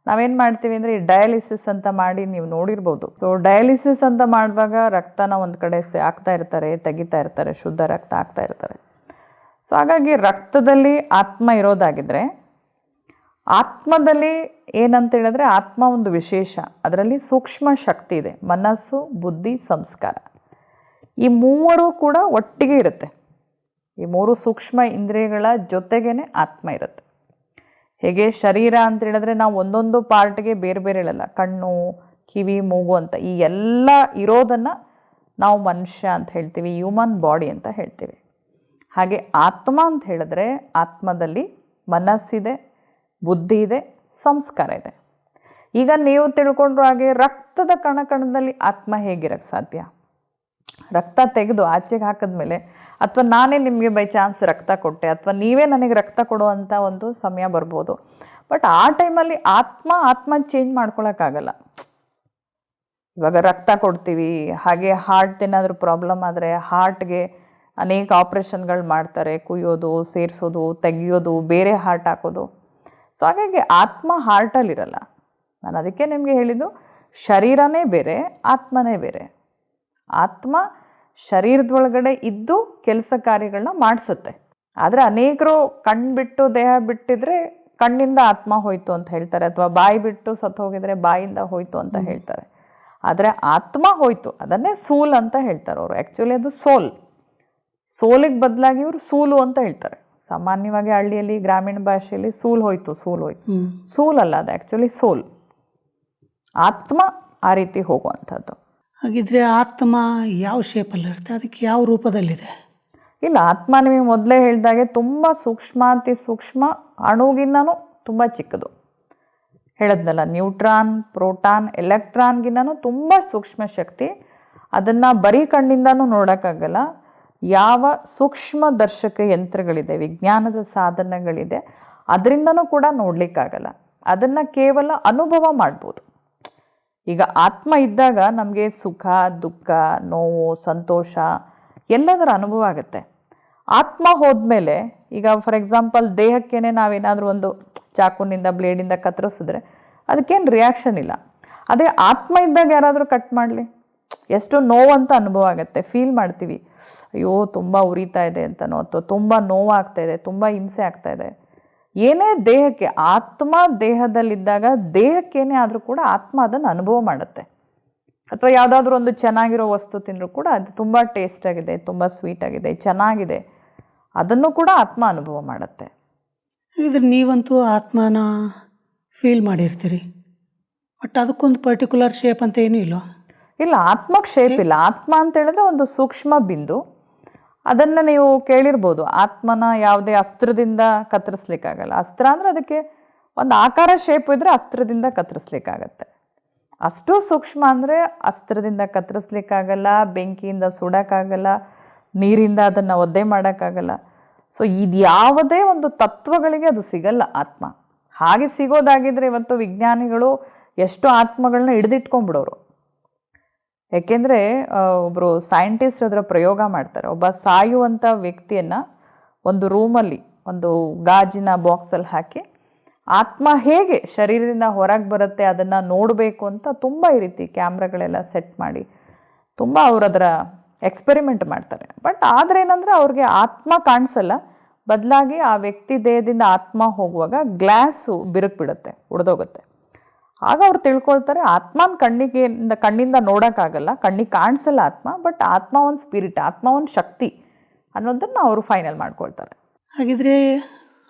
ನಾವೇನು ಮಾಡ್ತೀವಿ ಅಂದರೆ ಡಯಾಲಿಸಿಸ್ ಅಂತ ಮಾಡಿ ನೀವು ನೋಡಿರ್ಬೋದು. ಸೊ ಡಯಾಲಿಸಿಸ್ ಅಂತ ಮಾಡುವಾಗ ರಕ್ತನ ಒಂದು ಕಡೆ ಹಾಕ್ತಾ ಇರ್ತಾರೆ, ತೆಗಿತಾ ಇರ್ತಾರೆ, ಶುದ್ಧ ರಕ್ತ ಹಾಕ್ತಾ ಇರ್ತಾರೆ. ಸೊ ಹಾಗಾಗಿ ರಕ್ತದಲ್ಲಿ ಆತ್ಮ ಇರೋದಾಗಿದ್ದರೆ, ಆತ್ಮದಲ್ಲಿ ಏನಂತ ಹೇಳಿದ್ರೆ ಆತ್ಮ ಒಂದು ವಿಶೇಷ, ಅದರಲ್ಲಿ ಸೂಕ್ಷ್ಮ ಶಕ್ತಿ ಇದೆ, ಮನಸ್ಸು, ಬುದ್ಧಿ, ಸಂಸ್ಕಾರ. ಈ ಮೂವರು ಕೂಡ ಒಟ್ಟಿಗೆ ಇರುತ್ತೆ. ಈ ಮೂರು ಸೂಕ್ಷ್ಮ ಇಂದ್ರಿಯಗಳ ಜೊತೆಗೇನೆ ಆತ್ಮ ಇರುತ್ತೆ. ಹೇಗೆ ಶರೀರ ಅಂತ ಹೇಳಿದ್ರೆ ನಾವು ಒಂದೊಂದು ಪಾರ್ಟ್ಗೆ ಬೇರೆ ಬೇರೆ ಹೇಳಲ್ಲ, ಕಣ್ಣು, ಕಿವಿ, ಮೂಗು ಅಂತ ಈ ಎಲ್ಲ ಇರೋದನ್ನು ನಾವು ಮನುಷ್ಯ ಅಂತ ಹೇಳ್ತೀವಿ, ಹ್ಯೂಮನ್ ಬಾಡಿ ಅಂತ ಹೇಳ್ತೀವಿ. ಹಾಗೆ ಆತ್ಮ ಅಂತ ಹೇಳಿದ್ರೆ ಆತ್ಮದಲ್ಲಿ ಮನಸ್ಸಿದೆ, ಬುದ್ಧಿ ಇದೆ, ಸಂಸ್ಕಾರ ಇದೆ. ಈಗ ನೀವು ತಿಳ್ಕೊಂಡ್ರು ಹಾಗೆ ರಕ್ತದ ಕಣಕಣದಲ್ಲಿ ಆತ್ಮ ಹೇಗಿರಕ್ಕೆ ಸಾಧ್ಯ? ರಕ್ತ ತೆಗೆದು ಆಚೆಗೆ ಹಾಕಿದ್ಮೇಲೆ, ಅಥವಾ ನಾನೇ ನಿಮಗೆ ಬೈ ಚಾನ್ಸ್ ರಕ್ತ ಕೊಟ್ಟೆ, ಅಥವಾ ನೀವೇ ನನಗೆ ರಕ್ತ ಕೊಡುವಂಥ ಒಂದು ಸಮಯ ಬರ್ಬೋದು. ಬಟ್ ಆ ಟೈಮಲ್ಲಿ ಆತ್ಮ ಚೇಂಜ್ ಮಾಡ್ಕೊಳಕ್ಕಾಗಲ್ಲ. ಇವಾಗ ರಕ್ತ ಕೊಡ್ತೀವಿ, ಹಾಗೆ ಹಾರ್ಟ್ ಏನಾದರೂ ಪ್ರಾಬ್ಲಮ್ ಆದರೆ ಹಾರ್ಟ್ಗೆ ಅನೇಕ ಆಪ್ರೇಷನ್ಗಳು ಮಾಡ್ತಾರೆ, ಕುಯ್ಯೋದು, ಸೇರಿಸೋದು, ತೆಗಿಯೋದು, ಬೇರೆ ಹಾರ್ಟ್ ಹಾಕೋದು. ಸೊ ಹಾಗಾಗಿ ಆತ್ಮ ಹಾರ್ಟಲ್ಲಿರಲ್ಲ. ನಾನು ಅದಕ್ಕೆ ನಿಮಗೆ ಹೇಳಿದ್ದು, ಶರೀರನೇ ಬೇರೆ, ಆತ್ಮನೇ ಬೇರೆ. ಆತ್ಮ ಶರೀರದೊಳಗಡೆ ಇದ್ದು ಕೆಲಸ ಕಾರ್ಯಗಳನ್ನ ಮಾಡಿಸುತ್ತೆ. ಆದರೆ ಅನೇಕರು ಕಣ್ಣು ಬಿಟ್ಟು ದೇಹ ಬಿಟ್ಟಿದ್ರೆ ಕಣ್ಣಿಂದ ಆತ್ಮ ಹೋಯ್ತು ಅಂತ ಹೇಳ್ತಾರೆ, ಅಥವಾ ಬಾಯಿ ಬಿಟ್ಟು ಸತ್ತು ಹೋಗಿದ್ರೆ ಬಾಯಿಂದ ಹೋಯ್ತು ಅಂತ ಹೇಳ್ತಾರೆ. ಆದರೆ ಆತ್ಮ ಹೋಯ್ತು, ಅದನ್ನೇ ಸೂಲ್ ಅಂತ ಹೇಳ್ತಾರೆ ಅವರು. ಆ್ಯಕ್ಚುಲಿ ಅದು ಸೋಲಿಗೆ ಬದಲಾಗಿ ಇವರು ಸೂಲು ಅಂತ ಹೇಳ್ತಾರೆ. ಸಾಮಾನ್ಯವಾಗಿ ಹಳ್ಳಿಯಲ್ಲಿ ಗ್ರಾಮೀಣ ಭಾಷೆಯಲ್ಲಿ ಸೂಲ್ ಹೋಯ್ತು. ಸೂಲ್ ಅಲ್ಲ, ಅದು ಆ್ಯಕ್ಚುಲಿ ಸೋಲ್. ಆತ್ಮ ಆ ರೀತಿ ಹೋಗುವಂಥದ್ದು. ಹಾಗಿದ್ರೆ ಆತ್ಮ ಯಾವ ಶೇಪಲ್ಲಿರುತ್ತೆ? ಅದಕ್ಕೆ ಯಾವ ರೂಪದಲ್ಲಿದೆ? ಇಲ್ಲ, ಆತ್ಮ ನಿಮಗೆ ಮೊದಲೇ ಹೇಳಿದಾಗೆ ತುಂಬ ಸೂಕ್ಷ್ಮಾತಿ ಸೂಕ್ಷ್ಮ, ಅಣುಗಿನ್ನೂ ತುಂಬ ಚಿಕ್ಕದು. ಹೇಳಿದ್ನಲ್ಲ, ನ್ಯೂಟ್ರಾನ್, ಪ್ರೋಟಾನ್, ಎಲೆಕ್ಟ್ರಾನ್ಗಿನ್ನೂ ತುಂಬ ಸೂಕ್ಷ್ಮ ಶಕ್ತಿ. ಅದನ್ನು ಬರೀ ಕಣ್ಣಿಂದನೂ ನೋಡೋಕ್ಕಾಗಲ್ಲ. ಯಾವ ಸೂಕ್ಷ್ಮ ದರ್ಶಕ ಯಂತ್ರಗಳಿದೆ, ವಿಜ್ಞಾನದ ಸಾಧನಗಳಿದೆ, ಅದರಿಂದನೂ ಕೂಡ ನೋಡಲಿಕ್ಕಾಗಲ್ಲ. ಅದನ್ನು ಕೇವಲ ಅನುಭವ ಮಾಡ್ಬೋದು. ಈಗ ಆತ್ಮ ಇದ್ದಾಗ ನಮಗೆ ಸುಖ, ದುಃಖ, ನೋವು, ಸಂತೋಷ ಎಲ್ಲದರ ಅನುಭವ ಆಗುತ್ತೆ. ಆತ್ಮ ಹೋದ್ಮೇಲೆ, ಈಗ ಫಾರ್ ಎಕ್ಸಾಂಪಲ್ ದೇಹಕ್ಕೇನೆ ನಾವೇನಾದರೂ ಒಂದು ಚಾಕುನಿಂದ, ಬ್ಲೇಡಿಂದ ಕತ್ತರಿಸಿದ್ರೆ ಅದಕ್ಕೇನು ರಿಯಾಕ್ಷನ್ ಇಲ್ಲ. ಅದೇ ಆತ್ಮ ಇದ್ದಾಗ ಯಾರಾದರೂ ಕಟ್ ಮಾಡಲಿ, ಎಷ್ಟು ನೋವಂತ ಅನುಭವ ಆಗುತ್ತೆ, ಫೀಲ್ ಮಾಡ್ತೀವಿ. ಅಯ್ಯೋ ತುಂಬ ಉರಿತಾ ಇದೆ ಅಂತನೋ, ಅಥವಾ ತುಂಬ ನೋವಾಗ್ತಾ ಇದೆ, ತುಂಬ ಹಿಂಸೆ ಆಗ್ತಾ ಇದೆ. ಏನೇ ದೇಹಕ್ಕೆ, ಆತ್ಮ ದೇಹದಲ್ಲಿದ್ದಾಗ ದೇಹಕ್ಕೇನೇ ಆದರೂ ಕೂಡ ಆತ್ಮ ಅದನ್ನು ಅನುಭವ ಮಾಡುತ್ತೆ. ಅಥವಾ ಯಾವುದಾದ್ರೂ ಒಂದು ಚೆನ್ನಾಗಿರೋ ವಸ್ತು ತಿಂದರೂ ಕೂಡ ಅದು ತುಂಬ ಟೇಸ್ಟ್ ಆಗಿದೆ, ತುಂಬ ಸ್ವೀಟ್ ಆಗಿದೆ, ಚೆನ್ನಾಗಿದೆ, ಅದನ್ನು ಕೂಡ ಆತ್ಮ ಅನುಭವ ಮಾಡುತ್ತೆ. ಹಾಗಿದ್ರೆ ನೀವಂತೂ ಆತ್ಮನ ಫೀಲ್ ಮಾಡಿರ್ತೀರಿ, ಬಟ್ ಅದಕ್ಕೊಂದು ಪರ್ಟಿಕ್ಯುಲರ್ ಶೇಪ್ ಅಂತ ಏನೂ ಇಲ್ಲ? ಇಲ್ಲ, ಆತ್ಮಕ್ಕೆ ಶೇಪ್ ಇಲ್ಲ. ಆತ್ಮ ಅಂತ ಹೇಳಿದ್ರೆ ಒಂದು ಸೂಕ್ಷ್ಮ ಬಿಂದು. ಅದನ್ನು ನೀವು ಕೇಳಿರ್ಬೋದು, ಆತ್ಮನ ಯಾವುದೇ ಅಸ್ತ್ರದಿಂದ ಕತ್ತರಿಸ್ಲಿಕ್ಕಾಗಲ್ಲ. ಅಸ್ತ್ರ ಅಂದರೆ ಅದಕ್ಕೆ ಒಂದು ಆಕಾರ ಶೇಪ್ ಇದ್ದರೆ ಅಸ್ತ್ರದಿಂದ ಕತ್ತರಿಸ್ಲಿಕ್ಕಾಗತ್ತೆ. ಅಷ್ಟು ಸೂಕ್ಷ್ಮ ಅಂದರೆ ಅಸ್ತ್ರದಿಂದ ಕತ್ತರಿಸ್ಲಿಕ್ಕಾಗಲ್ಲ, ಬೆಂಕಿಯಿಂದ ಸುಡೋಕ್ಕಾಗಲ್ಲ, ನೀರಿಂದ ಅದನ್ನು ಒದ್ದೆ ಮಾಡೋಕ್ಕಾಗಲ್ಲ. ಸೊ ಇದು ಯಾವುದೇ ಒಂದು ತತ್ವಗಳಿಗೆ ಅದು ಸಿಗಲ್ಲ ಆತ್ಮ. ಹಾಗೆ ಸಿಗೋದಾಗಿದ್ದರೆ ಇವತ್ತು ವಿಜ್ಞಾನಿಗಳು ಎಷ್ಟು ಆತ್ಮಗಳನ್ನ ಹಿಡಿದಿಟ್ಕೊಂಡ್ಬಿಡೋರು. ಯಾಕೆಂದರೆ ಒಬ್ಬರು ಸೈಂಟಿಸ್ಟ್ ಅದರ ಪ್ರಯೋಗ ಮಾಡ್ತಾರೆ. ಒಬ್ಬ ಸಾಯುವಂಥ ವ್ಯಕ್ತಿಯನ್ನು ಒಂದು ರೂಮಲ್ಲಿ ಒಂದು ಗಾಜಿನ ಬಾಕ್ಸಲ್ಲಿ ಹಾಕಿ ಆತ್ಮ ಹೇಗೆ ಶರೀರದಿಂದ ಹೊರಗೆ ಬರುತ್ತೆ ಅದನ್ನು ನೋಡಬೇಕು ಅಂತ ತುಂಬ ಈ ರೀತಿ ಕ್ಯಾಮ್ರಾಗಳೆಲ್ಲ ಸೆಟ್ ಮಾಡಿ ತುಂಬ ಅವ್ರು ಅದರ ಎಕ್ಸ್ಪೆರಿಮೆಂಟ್ ಮಾಡ್ತಾರೆ. ಬಟ್ ಆದರೆ ಏನಂದರೆ ಅವ್ರಿಗೆ ಆತ್ಮ ಕಾಣಿಸಲ್ಲ, ಬದಲಾಗಿ ಆ ವ್ಯಕ್ತಿ ದೇಹದಿಂದ ಆತ್ಮ ಹೋಗುವಾಗ ಗ್ಲಾಸು ಬಿರುಕು ಬಿಡುತ್ತೆ, ಒಡೆದೋಗುತ್ತೆ. ಆಗ ಅವ್ರು ತಿಳ್ಕೊಳ್ತಾರೆ ಆತ್ಮನ ಕಣ್ಣಿಂದ ನೋಡೋಕ್ಕಾಗಲ್ಲ, ಕಣ್ಣಿಗೆ ಕಾಣಿಸಲ್ಲ ಆತ್ಮ, ಬಟ್ ಆತ್ಮ ಒಂದು ಸ್ಪಿರಿಟ್, ಆತ್ಮ ಒಂದು ಶಕ್ತಿ ಅನ್ನೋದನ್ನು ಅವರು ಫೈನಲ್ ಮಾಡ್ಕೊಳ್ತಾರೆ. ಹಾಗಿದ್ರೆ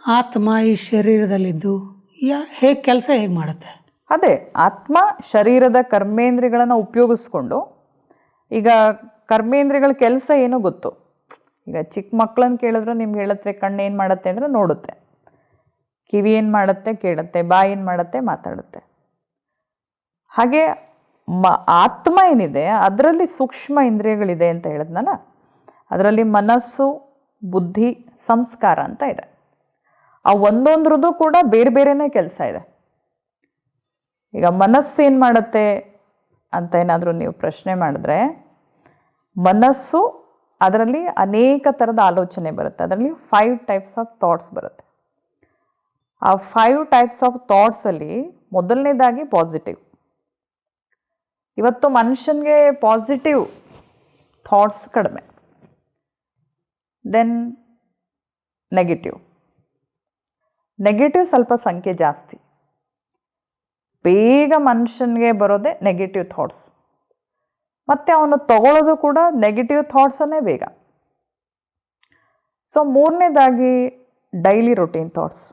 ಆತ್ಮ ಈ ಶರೀರದಲ್ಲಿದ್ದು ಹೇಗೆ ಕೆಲಸ ಹೇಗೆ ಮಾಡುತ್ತೆ? ಅದೇ ಆತ್ಮ ಶರೀರದ ಕರ್ಮೇಂದ್ರಿಯಗಳನ್ನು ಉಪಯೋಗಿಸ್ಕೊಂಡು, ಈಗ ಕರ್ಮೇಂದ್ರಿಯಗಳ ಕೆಲಸ ಏನೋ ಗೊತ್ತು. ಈಗ ಚಿಕ್ಕ ಮಕ್ಕಳನ್ನ ಕೇಳಿದ್ರು ನಿಮ್ಗೆ ಹೇಳುತ್ತೆ ಕಣ್ಣು ಏನು ಮಾಡುತ್ತೆ ಅಂದರೆ ನೋಡುತ್ತೆ, ಕಿವಿ ಏನು ಮಾಡುತ್ತೆ ಕೇಳುತ್ತೆ, ಬಾಯಿ ಏನು ಮಾಡುತ್ತೆ ಮಾತಾಡುತ್ತೆ. ಹಾಗೆ ಆತ್ಮ ಏನಿದೆ ಅದರಲ್ಲಿ ಸೂಕ್ಷ್ಮ ಇಂದ್ರಿಯಗಳಿದೆ ಅಂತ ಹೇಳಿದ್ನಲ್ಲ, ಅದರಲ್ಲಿ ಮನಸ್ಸು, ಬುದ್ಧಿ, ಸಂಸ್ಕಾರ ಅಂತ ಇದೆ. ಆ ಒಂದೊಂದ್ರದ್ದು ಕೂಡ ಬೇರೆ ಬೇರೆನೇ ಕೆಲಸ ಇದೆ. ಈಗ ಮನಸ್ಸು ಏನು ಮಾಡುತ್ತೆ ಅಂತ ಏನಾದರೂ ನೀವು ಪ್ರಶ್ನೆ ಮಾಡಿದ್ರೆ, ಮನಸ್ಸು ಅದರಲ್ಲಿ ಅನೇಕ ಥರದ ಆಲೋಚನೆ ಬರುತ್ತೆ. ಅದರಲ್ಲಿ 5 ಟೈಪ್ಸ್ ಆಫ್ ಥಾಟ್ಸ್ ಬರುತ್ತೆ. ಆ 5 ಟೈಪ್ಸ್ ಆಫ್ ಥಾಟ್ಸಲ್ಲಿ ಮೊದಲನೇದಾಗಿ ಪಾಸಿಟಿವ್. ಇವತ್ತು ಮನುಷ್ಯನಿಗೆ ಪಾಸಿಟಿವ್ ಥಾಟ್ಸ್ ಕಡಿಮೆ. ದೆನ್ ನೆಗೆಟಿವ್ ಸ್ವಲ್ಪ ಸಂಖ್ಯೆ ಜಾಸ್ತಿ. ಬೇಗ ಮನುಷ್ಯನಿಗೆ ಬರೋದೇ ನೆಗೆಟಿವ್ ಥಾಟ್ಸ್. ಮತ್ತು ಅವನು ತಗೊಳ್ಳೋದು ಕೂಡ ನೆಗೆಟಿವ್ ಥಾಟ್ಸನ್ನೇ ಬೇಗ. ಸೊ ಮೂರನೇದಾಗಿ ಡೈಲಿ ರೊಟೀನ್ ಥಾಟ್ಸ್.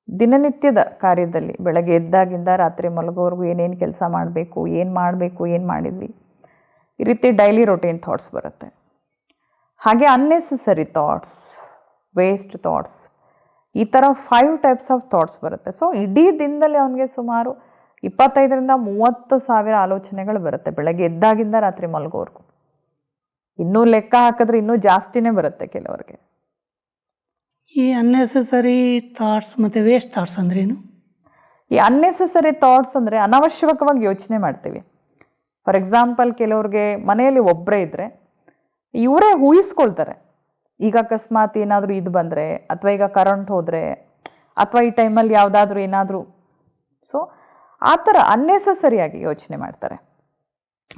ದಿನನಿತ್ಯದ ಕಾರ್ಯದಲ್ಲಿ ಬೆಳಗ್ಗೆ ಎದ್ದಾಗಿಂದ ರಾತ್ರಿ ಮಲಗೋವರೆಗೂ ಏನೇನು ಕೆಲಸ ಮಾಡಬೇಕು, ಏನು ಮಾಡಿದ್ವಿ, ಈ ರೀತಿ ಡೈಲಿ ರೊಟೀನ್ ಥಾಟ್ಸ್ ಬರುತ್ತೆ. ಹಾಗೆ ಅನ್ನೆಸೆಸರಿ ಥಾಟ್ಸ್, ವೇಸ್ಟ್ ಥಾಟ್ಸ್, ಈ ಥರ 5 ಟೈಪ್ಸ್ ಆಫ್ ಥಾಟ್ಸ್ ಬರುತ್ತೆ. ಸೊ ಇಡೀ ದಿನದಲ್ಲಿ ಅವನಿಗೆ ಸುಮಾರು 25,000-30,000 ಆಲೋಚನೆಗಳು ಬರುತ್ತೆ ಬೆಳಗ್ಗೆ ಎದ್ದಾಗಿಂದ ರಾತ್ರಿ ಮಲಗೋವರೆಗೂ. ಇನ್ನೂ ಲೆಕ್ಕ ಹಾಕಿದ್ರೆ ಇನ್ನೂ ಜಾಸ್ತಿನೇ ಬರುತ್ತೆ ಕೆಲವರಿಗೆ. ಈ ಅನ್ನೆಸೆಸರಿ ಥಾಟ್ಸ್ ಮತ್ತು ವೇಸ್ಟ್ ಥಾಟ್ಸ್ ಅಂದ್ರೇನು? ಈ ಅನ್ನೆಸೆಸರಿ ಥಾಟ್ಸ್ ಅಂದರೆ ಅನಾವಶ್ಯಕವಾಗಿ ಯೋಚನೆ ಮಾಡ್ತೀವಿ. ಫಾರ್ ಎಕ್ಸಾಂಪಲ್, ಕೆಲವ್ರಿಗೆ ಮನೆಯಲ್ಲಿ ಒಬ್ಬರೇ ಇದ್ದರೆ ಇವರೇ ಊಹಿಸ್ಕೊಳ್ತಾರೆ, ಈಗ ಅಕಸ್ಮಾತ್ ಏನಾದರೂ ಇದು ಬಂದರೆ, ಅಥವಾ ಈಗ ಕರೆಂಟ್ ಹೋದರೆ, ಅಥವಾ ಈ ಟೈಮಲ್ಲಿ ಯಾವುದಾದ್ರೂ ಏನಾದರೂ. ಸೊ ಆ ಥರ ಅನ್ನೆಸೆಸರಿಯಾಗಿ ಯೋಚನೆ ಮಾಡ್ತಾರೆ.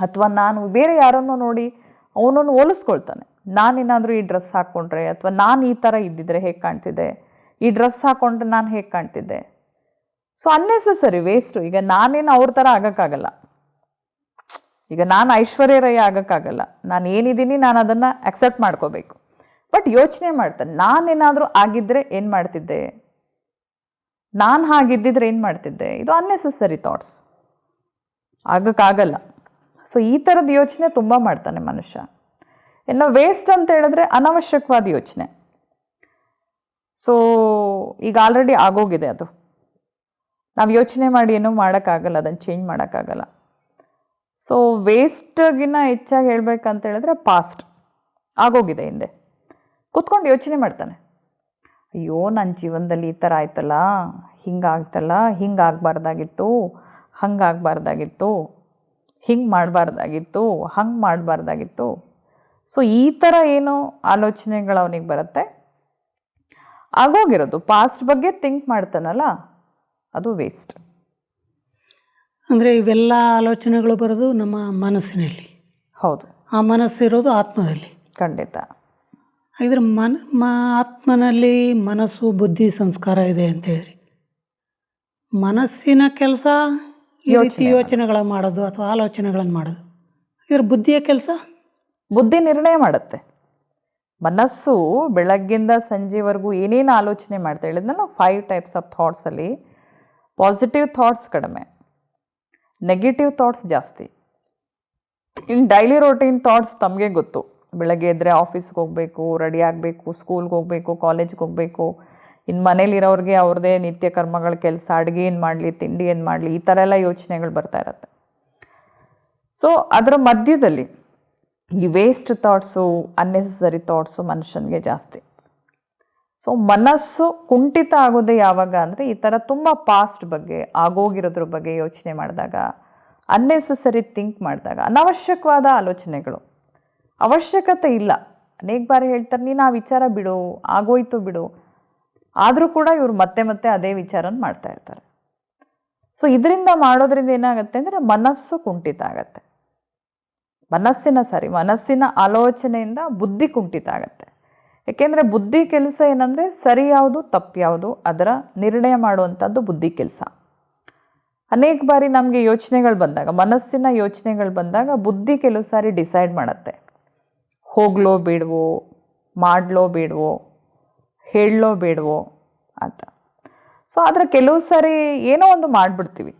ಅಥವಾ ನಾನು ಬೇರೆ ಯಾರನ್ನೋ ನೋಡಿ ಅವನನ್ನು ಹೋಲಿಸ್ಕೊಳ್ತಾನೆ, ನಾನೇನಾದರೂ ಈ ಡ್ರೆಸ್ ಹಾಕ್ಕೊಂಡ್ರೆ, ಅಥವಾ ನಾನು ಈ ಥರ ಇದ್ದಿದ್ರೆ ಹೇಗೆ ಕಾಣ್ತಿದ್ದೆ, ಈ ಡ್ರೆಸ್ ಹಾಕ್ಕೊಂಡ್ರೆ ನಾನು ಹೇಗೆ ಕಾಣ್ತಿದ್ದೆ. So unnecessary waste. ಈಗ ನಾನೇನು ಅವ್ರ ಥರ ಆಗೋಕ್ಕಾಗಲ್ಲ, ಈಗ ನಾನು ಐಶ್ವರ್ಯ ರೈ ಆಗೋಕ್ಕಾಗಲ್ಲ. ನಾನು ಏನಿದ್ದೀನಿ ನಾನು ಅದನ್ನು ಅಕ್ಸೆಪ್ಟ್ ಮಾಡ್ಕೋಬೇಕು. ಬಟ್ ಯೋಚನೆ ಮಾಡ್ತಾನೆ, ನಾನೇನಾದರೂ ಆಗಿದ್ದರೆ ಏನು ಮಾಡ್ತಿದ್ದೆ, ನಾನು ಹಾಗಿದ್ದಿದ್ರೆ ಏನು ಮಾಡ್ತಿದ್ದೆ. ಇದು ಅನ್ನೆಸೆಸರಿ ಥಾಟ್ಸ್, ಆಗೋಕ್ಕಾಗಲ್ಲ. ಸೊ ಈ ಥರದ ಯೋಚನೆ ತುಂಬ ಮಾಡ್ತಾನೆ ಮನುಷ್ಯ. ಇನ್ನು ವೇಸ್ಟ್ ಅಂತ ಹೇಳಿದ್ರೆ ಅನಾವಶ್ಯಕವಾದ ಯೋಚನೆ. ಸೊ ಈಗ ಆಲ್ರೆಡಿ ಆಗೋಗಿದೆ, ಅದು ನಾವು ಯೋಚನೆ ಮಾಡಿ ಏನೂ ಮಾಡೋಕ್ಕಾಗಲ್ಲ, ಅದನ್ನು ಚೇಂಜ್ ಮಾಡೋಕ್ಕಾಗಲ್ಲ. ಸೊ ವೇಸ್ಟ್ಗಿನ್ನ ಹೆಚ್ಚಾಗಿ ಹೇಳ್ಬೇಕಂತ ಹೇಳಿದ್ರೆ ಪಾಸ್ಟ್ ಆಗೋಗಿದೆ, ಹಿಂದೆ ಕೂತ್ಕೊಂಡು ಯೋಚನೆ ಮಾಡ್ತಾನೆ. ಅಯ್ಯೋ ನನ್ನ ಜೀವನದಲ್ಲಿ ಈ ಥರ ಆಯ್ತಲ್ಲ, ಹಿಂಗಾಗ್ತಲ್ಲ, ಹಿಂಗಾಗಬಾರ್ದಾಗಿತ್ತು, ಹಂಗಾಗಬಾರ್ದಾಗಿತ್ತು, ಹಿಂಗೆ ಮಾಡಬಾರ್ದಾಗಿತ್ತು, ಹಂಗೆ ಮಾಡಬಾರ್ದಾಗಿತ್ತು. ಸೊ ಈ ಥರ ಏನೋ ಆಲೋಚನೆಗಳು ಅವನಿಗೆ ಬರುತ್ತೆ. ಆಗೋಗಿರೋದು ಪಾಸ್ಟ್ ಬಗ್ಗೆ ಥಿಂಕ್ ಮಾಡ್ತಾನಲ್ಲ, ಅದು ವೇಸ್ಟ್. ಅಂದರೆ ಇವೆಲ್ಲ ಆಲೋಚನೆಗಳು ಬರೋದು ನಮ್ಮ ಮನಸ್ಸಿನಲ್ಲಿ. ಹೌದು, ಆ ಮನಸ್ಸಿರೋದು ಆತ್ಮದಲ್ಲಿ. ಖಂಡಿತ. ಹಾಗಿದ್ರೆ ಆತ್ಮನಲ್ಲಿ ಮನಸ್ಸು, ಬುದ್ಧಿ, ಸಂಸ್ಕಾರ ಇದೆ ಅಂತೇಳಿ, ಮನಸ್ಸಿನ ಕೆಲಸ ಈ ರೀತಿ ಯೋಚನೆಗಳ ಮಾಡೋದು ಅಥವಾ ಆಲೋಚನೆಗಳನ್ನು ಮಾಡೋದು. ಹಾಗಿದ್ರೆ ಬುದ್ಧಿಯ ಕೆಲಸ? ಬುದ್ಧಿ ನಿರ್ಣಯ ಮಾಡುತ್ತೆ. ಮನಸ್ಸು ಬೆಳಗ್ಗಿಂದ ಸಂಜೆವರೆಗೂ ಏನೇನು ಆಲೋಚನೆ ಮಾಡ್ತಾ ಹೇಳಿದ್ನಲ್ಲ, 5 ಟೈಪ್ಸ್ ಆಫ್ ಥಾಟ್ಸಲ್ಲಿ ಪಾಸಿಟಿವ್ ಥಾಟ್ಸ್ ಕಡಿಮೆ, ನೆಗೆಟಿವ್ ಥಾಟ್ಸ್ ಜಾಸ್ತಿ. ಇನ್ನು ಡೈಲಿ ರೋಟೀನ್ ಥಾಟ್ಸ್ ತಮಗೆ ಗೊತ್ತು. ಬೆಳಗ್ಗೆ ಎದ್ದರೆ ಆಫೀಸ್ಗೆ ಹೋಗಬೇಕು, ರೆಡಿ ಆಗಬೇಕು, ಸ್ಕೂಲ್ಗೆ ಹೋಗಬೇಕು, ಕಾಲೇಜ್ಗೆ ಹೋಗಬೇಕು. ಇನ್ನು ಮನೇಲಿರೋರಿಗೆ ಅವ್ರದ್ದೇ ನಿತ್ಯ ಕರ್ಮಗಳ ಕೆಲಸ, ಅಡುಗೆ ಏನು ಮಾಡಲಿ, ತಿಂಡಿ ಏನು ಮಾಡಲಿ, ಈ ಥರ ಎಲ್ಲ ಯೋಚನೆಗಳು ಬರ್ತಾ ಇರತ್ತೆ. ಸೊ ಅದರ ಮಧ್ಯದಲ್ಲಿ ಈ ವೇಸ್ಟ್ ಥಾಟ್ಸು, ಅನ್ನೆಸೆಸರಿ ಥಾಟ್ಸು ಮನುಷ್ಯನಿಗೆ ಜಾಸ್ತಿ. ಸೊ ಮನಸ್ಸು ಕುಂಠಿತ ಆಗೋದೇ ಯಾವಾಗ ಅಂದರೆ ಈ ಥರ ತುಂಬ ಪಾಸ್ಟ್ ಬಗ್ಗೆ, ಆಗೋಗಿರೋದ್ರ ಬಗ್ಗೆ ಯೋಚನೆ ಮಾಡಿದಾಗ, ಅನ್ನೆಸೆಸರಿ ಥಿಂಕ್ ಮಾಡಿದಾಗ, ಅನವಶ್ಯಕವಾದ ಆಲೋಚನೆಗಳು, ಅವಶ್ಯಕತೆ ಇಲ್ಲ. ಅನೇಕ ಬಾರಿ ಹೇಳ್ತಾರೆ ನೀನು ಆ ವಿಚಾರ ಬಿಡು, ಆಗೋಯ್ತು ಬಿಡು, ಆದರೂ ಕೂಡ ಇವರು ಮತ್ತೆ ಮತ್ತೆ ಅದೇ ವಿಚಾರನ ಮಾಡ್ತಾ ಇರ್ತಾರೆ. ಸೊ ಇದರಿಂದ ಮಾಡೋದ್ರಿಂದ ಏನಾಗುತ್ತೆ ಅಂದರೆ ಮನಸ್ಸು ಕುಂಠಿತ ಆಗತ್ತೆ. ಮನಸ್ಸಿನ ಆಲೋಚನೆಯಿಂದ ಬುದ್ಧಿ ಕುಂಠಿತ ಆಗತ್ತೆ. ಏಕೆಂದರೆ ಬುದ್ಧಿ ಕೆಲಸ ಏನಂದರೆ ಸರಿ ಯಾವುದು ತಪ್ಪು ಯಾವುದು ಅದರ ನಿರ್ಣಯ ಮಾಡುವಂಥದ್ದು ಬುದ್ಧಿ ಕೆಲಸ. ಅನೇಕ ಬಾರಿ ನಮಗೆ ಯೋಚನೆಗಳು ಬಂದಾಗ, ಮನಸ್ಸಿನ ಯೋಚನೆಗಳು ಬಂದಾಗ ಬುದ್ಧಿ ಕೆಲವು ಸಾರಿ ಡಿಸೈಡ್ ಮಾಡುತ್ತೆ, ಹೋಗ್ಲೋ ಬೇಡವೋ, ಮಾಡಲೋ ಬೇಡವೋ, ಹೇಳಲೋ ಬೇಡವೋ ಅಂತ. ಸೊ ಆದರೆ ಕೆಲವು ಸಾರಿ ಏನೋ ಒಂದು ಮಾಡಿಬಿಡ್ತೀವಿ,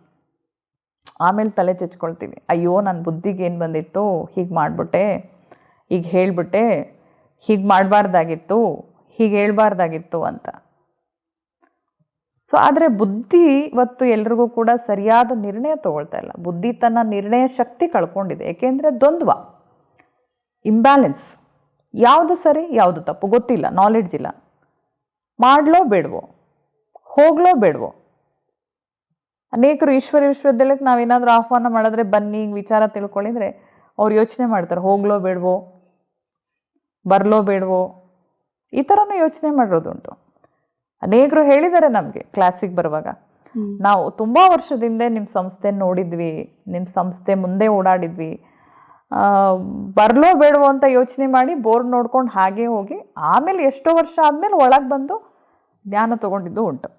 ಆಮೇಲೆ ತಲೆ ಚೆಚ್ಕೊಳ್ತೀವಿ, ಅಯ್ಯೋ ನನ್ನ ಬುದ್ಧಿಗೆ ಏನು ಬಂದಿತ್ತು, ಹೀಗೆ ಮಾಡಿಬಿಟ್ಟೆ, ಈಗ ಹೇಳಿಬಿಟ್ಟೆ, ಹೀಗೆ ಮಾಡಬಾರ್ದಾಗಿತ್ತು, ಹೀಗೆ ಹೇಳ್ಬಾರ್ದಾಗಿತ್ತು ಅಂತ. ಸೊ ಆದರೆ ಬುದ್ಧಿ ಇವತ್ತು ಎಲ್ರಿಗೂ ಕೂಡ ಸರಿಯಾದ ನಿರ್ಣಯ ತಗೊಳ್ತಾ ಇಲ್ಲ. ಬುದ್ಧಿ ತನ್ನ ನಿರ್ಣಯ ಶಕ್ತಿ ಕಳ್ಕೊಂಡಿದೆ. ಏಕೆಂದರೆ ದ್ವಂದ್ವ, ಇಂಬ್ಯಾಲೆನ್ಸ್, ಯಾವುದು ಸರಿ ಯಾವುದು ತಪ್ಪು ಗೊತ್ತಿಲ್ಲ, ನಾಲೆಡ್ಜ್ ಇಲ್ಲ, ಮಾಡಲೋ ಬೇಡವೋ, ಹೋಗ್ಲೋ ಬೇಡವೋ. ಅನೇಕರು ವಿಶ್ವವಿದ್ಯಾಲಯಕ್ಕೆ ನಾವೇನಾದರೂ ಆಹ್ವಾನ ಮಾಡಿದ್ರೆ ಬನ್ನಿ ವಿಚಾರ ತಿಳ್ಕೊಳ್ಳಿದ್ರೆ ಅವ್ರು ಯೋಚನೆ ಮಾಡ್ತಾರೆ, ಹೋಗ್ಲೋ ಬೇಡವೋ, ಬರಲೋ ಬೇಡವೋ, ಈ ಥರನೂ ಯೋಚನೆ ಮಾಡಿರೋದುಂಟು. ಅನೇಕರು ಹೇಳಿದ್ದಾರೆ ನಮಗೆ ಕ್ಲಾಸಿಗೆ ಬರುವಾಗ, ನಾವು ತುಂಬ ವರ್ಷದಿಂದ ನಿಮ್ಮ ಸಂಸ್ಥೆ ನೋಡಿದ್ವಿ, ನಿಮ್ಮ ಸಂಸ್ಥೆ ಮುಂದೆ ಓಡಾಡಿದ್ವಿ, ಬರಲೋ ಬೇಡವೋ ಅಂತ ಯೋಚನೆ ಮಾಡಿ ಬೋರ್ಡ್ ನೋಡ್ಕೊಂಡು ಹಾಗೆ ಹೋಗಿ ಆಮೇಲೆ ಎಷ್ಟೋ ವರ್ಷ ಆದಮೇಲೆ ಒಳಗೆ ಬಂದು ಜ್ಞಾನ ತೊಗೊಂಡಿದ್ದು ಉಂಟು.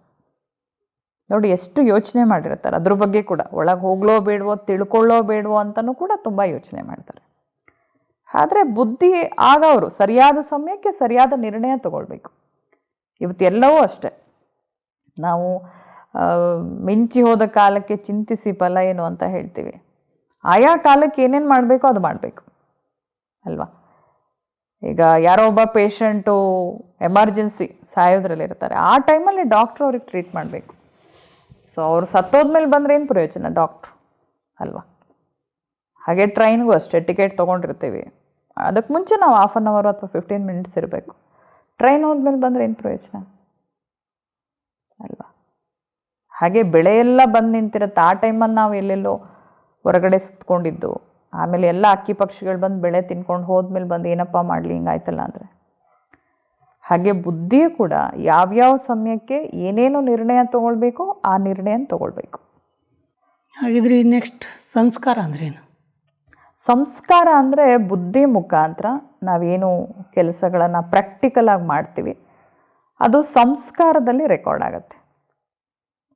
ನೋಡಿ ಎಷ್ಟು ಯೋಚನೆ ಮಾಡಿರ್ತಾರೆ ಅದ್ರ ಬಗ್ಗೆ ಕೂಡ. ಒಳಗೆ ಹೋಗ್ಲೋ ಬೇಡವೋ, ತಿಳ್ಕೊಳ್ಳೋ ಬೇಡವೋ ಅಂತಲೂ ಕೂಡ ತುಂಬ ಯೋಚನೆ ಮಾಡ್ತಾರೆ. ಆದರೆ ಬುದ್ಧಿ ಆಗ ಅವರು ಸರಿಯಾದ ಸಮಯಕ್ಕೆ ಸರಿಯಾದ ನಿರ್ಣಯ ತಗೊಳ್ಬೇಕು. ಇವತ್ತೆಲ್ಲವೂ ಅಷ್ಟೆ, ನಾವು ಮಿಂಚಿ ಹೋದ ಕಾಲಕ್ಕೆ ಚಿಂತಿಸಿ ಫಲ ಏನು ಅಂತ ಹೇಳ್ತೀವಿ. ಆಯಾ ಕಾಲಕ್ಕೆ ಏನೇನು ಮಾಡಬೇಕೋ ಅದು ಮಾಡಬೇಕು ಅಲ್ವಾ. ಈಗ ಯಾರೋ ಒಬ್ಬ ಪೇಷಂಟು ಎಮರ್ಜೆನ್ಸಿ ಸಾಯೋದ್ರಲ್ಲಿರ್ತಾರೆ, ಆ ಟೈಮಲ್ಲಿ ಡಾಕ್ಟ್ರು ಅವ್ರಿಗೆ ಟ್ರೀಟ್ ಮಾಡಬೇಕು. ಸೊ ಅವರು ಸತ್ತೋದ್ಮೇಲೆ ಬಂದರೆ ಏನು ಪ್ರಯೋಜನ ಡಾಕ್ಟ್ರು ಅಲ್ವಾ. ಹಾಗೆ ಟ್ರೈನ್ಗೂ ಅಷ್ಟೇ, ಟಿಕೆಟ್ ತೊಗೊಂಡಿರ್ತೀವಿ, ಅದಕ್ಕೆ ಮುಂಚೆ ನಾವು 1/2 hour ಅಥವಾ 15 minutes ಇರಬೇಕು. ಟ್ರೈನ್ ಹೋದ್ಮೇಲೆ ಬಂದರೆ ಏನು ಪ್ರಯೋಜನ ಅಲ್ವಾ. ಹಾಗೆ ಬೆಳೆ ಎಲ್ಲ ಬಂದು ನಿಂತಿರುತ್ತೆ, ಆ ಟೈಮಲ್ಲಿ ನಾವು ಎಲ್ಲೆಲ್ಲೋ ಹೊರಗಡೆ ಸುತ್ಕೊಂಡಿದ್ದು, ಆಮೇಲೆ ಎಲ್ಲ ಅಕ್ಕಿ ಪಕ್ಷಿಗಳು ಬಂದು ಬೆಳೆ ತಿನ್ಕೊಂಡು ಹೋದ್ಮೇಲೆ ಬಂದು ಏನಪ್ಪ ಮಾಡಲಿ ಹಿಂಗಾಯ್ತಲ್ಲ ಅಂದರೆ. ಹಾಗೆ ಬುದ್ಧಿಯೂ ಕೂಡ ಯಾವ್ಯಾವ ಸಮಯಕ್ಕೆ ಏನೇನು ನಿರ್ಣಯ ತೊಗೊಳ್ಬೇಕು ಆ ನಿರ್ಣಯ ತೊಗೊಳ್ಬೇಕು. ಹಾಗಿದ್ರೆ ನೆಕ್ಸ್ಟ್ ಸಂಸ್ಕಾರ ಅಂದ್ರೇನು? ಸಂಸ್ಕಾರ ಅಂದರೆ ಬುದ್ಧಿ ಮುಖಾಂತರ ನಾವೇನು ಕೆಲಸಗಳನ್ನು ಪ್ರಾಕ್ಟಿಕಲಾಗಿ ಮಾಡ್ತೀವಿ ಅದು ಸಂಸ್ಕಾರದಲ್ಲಿ ರೆಕಾರ್ಡ್ ಆಗುತ್ತೆ.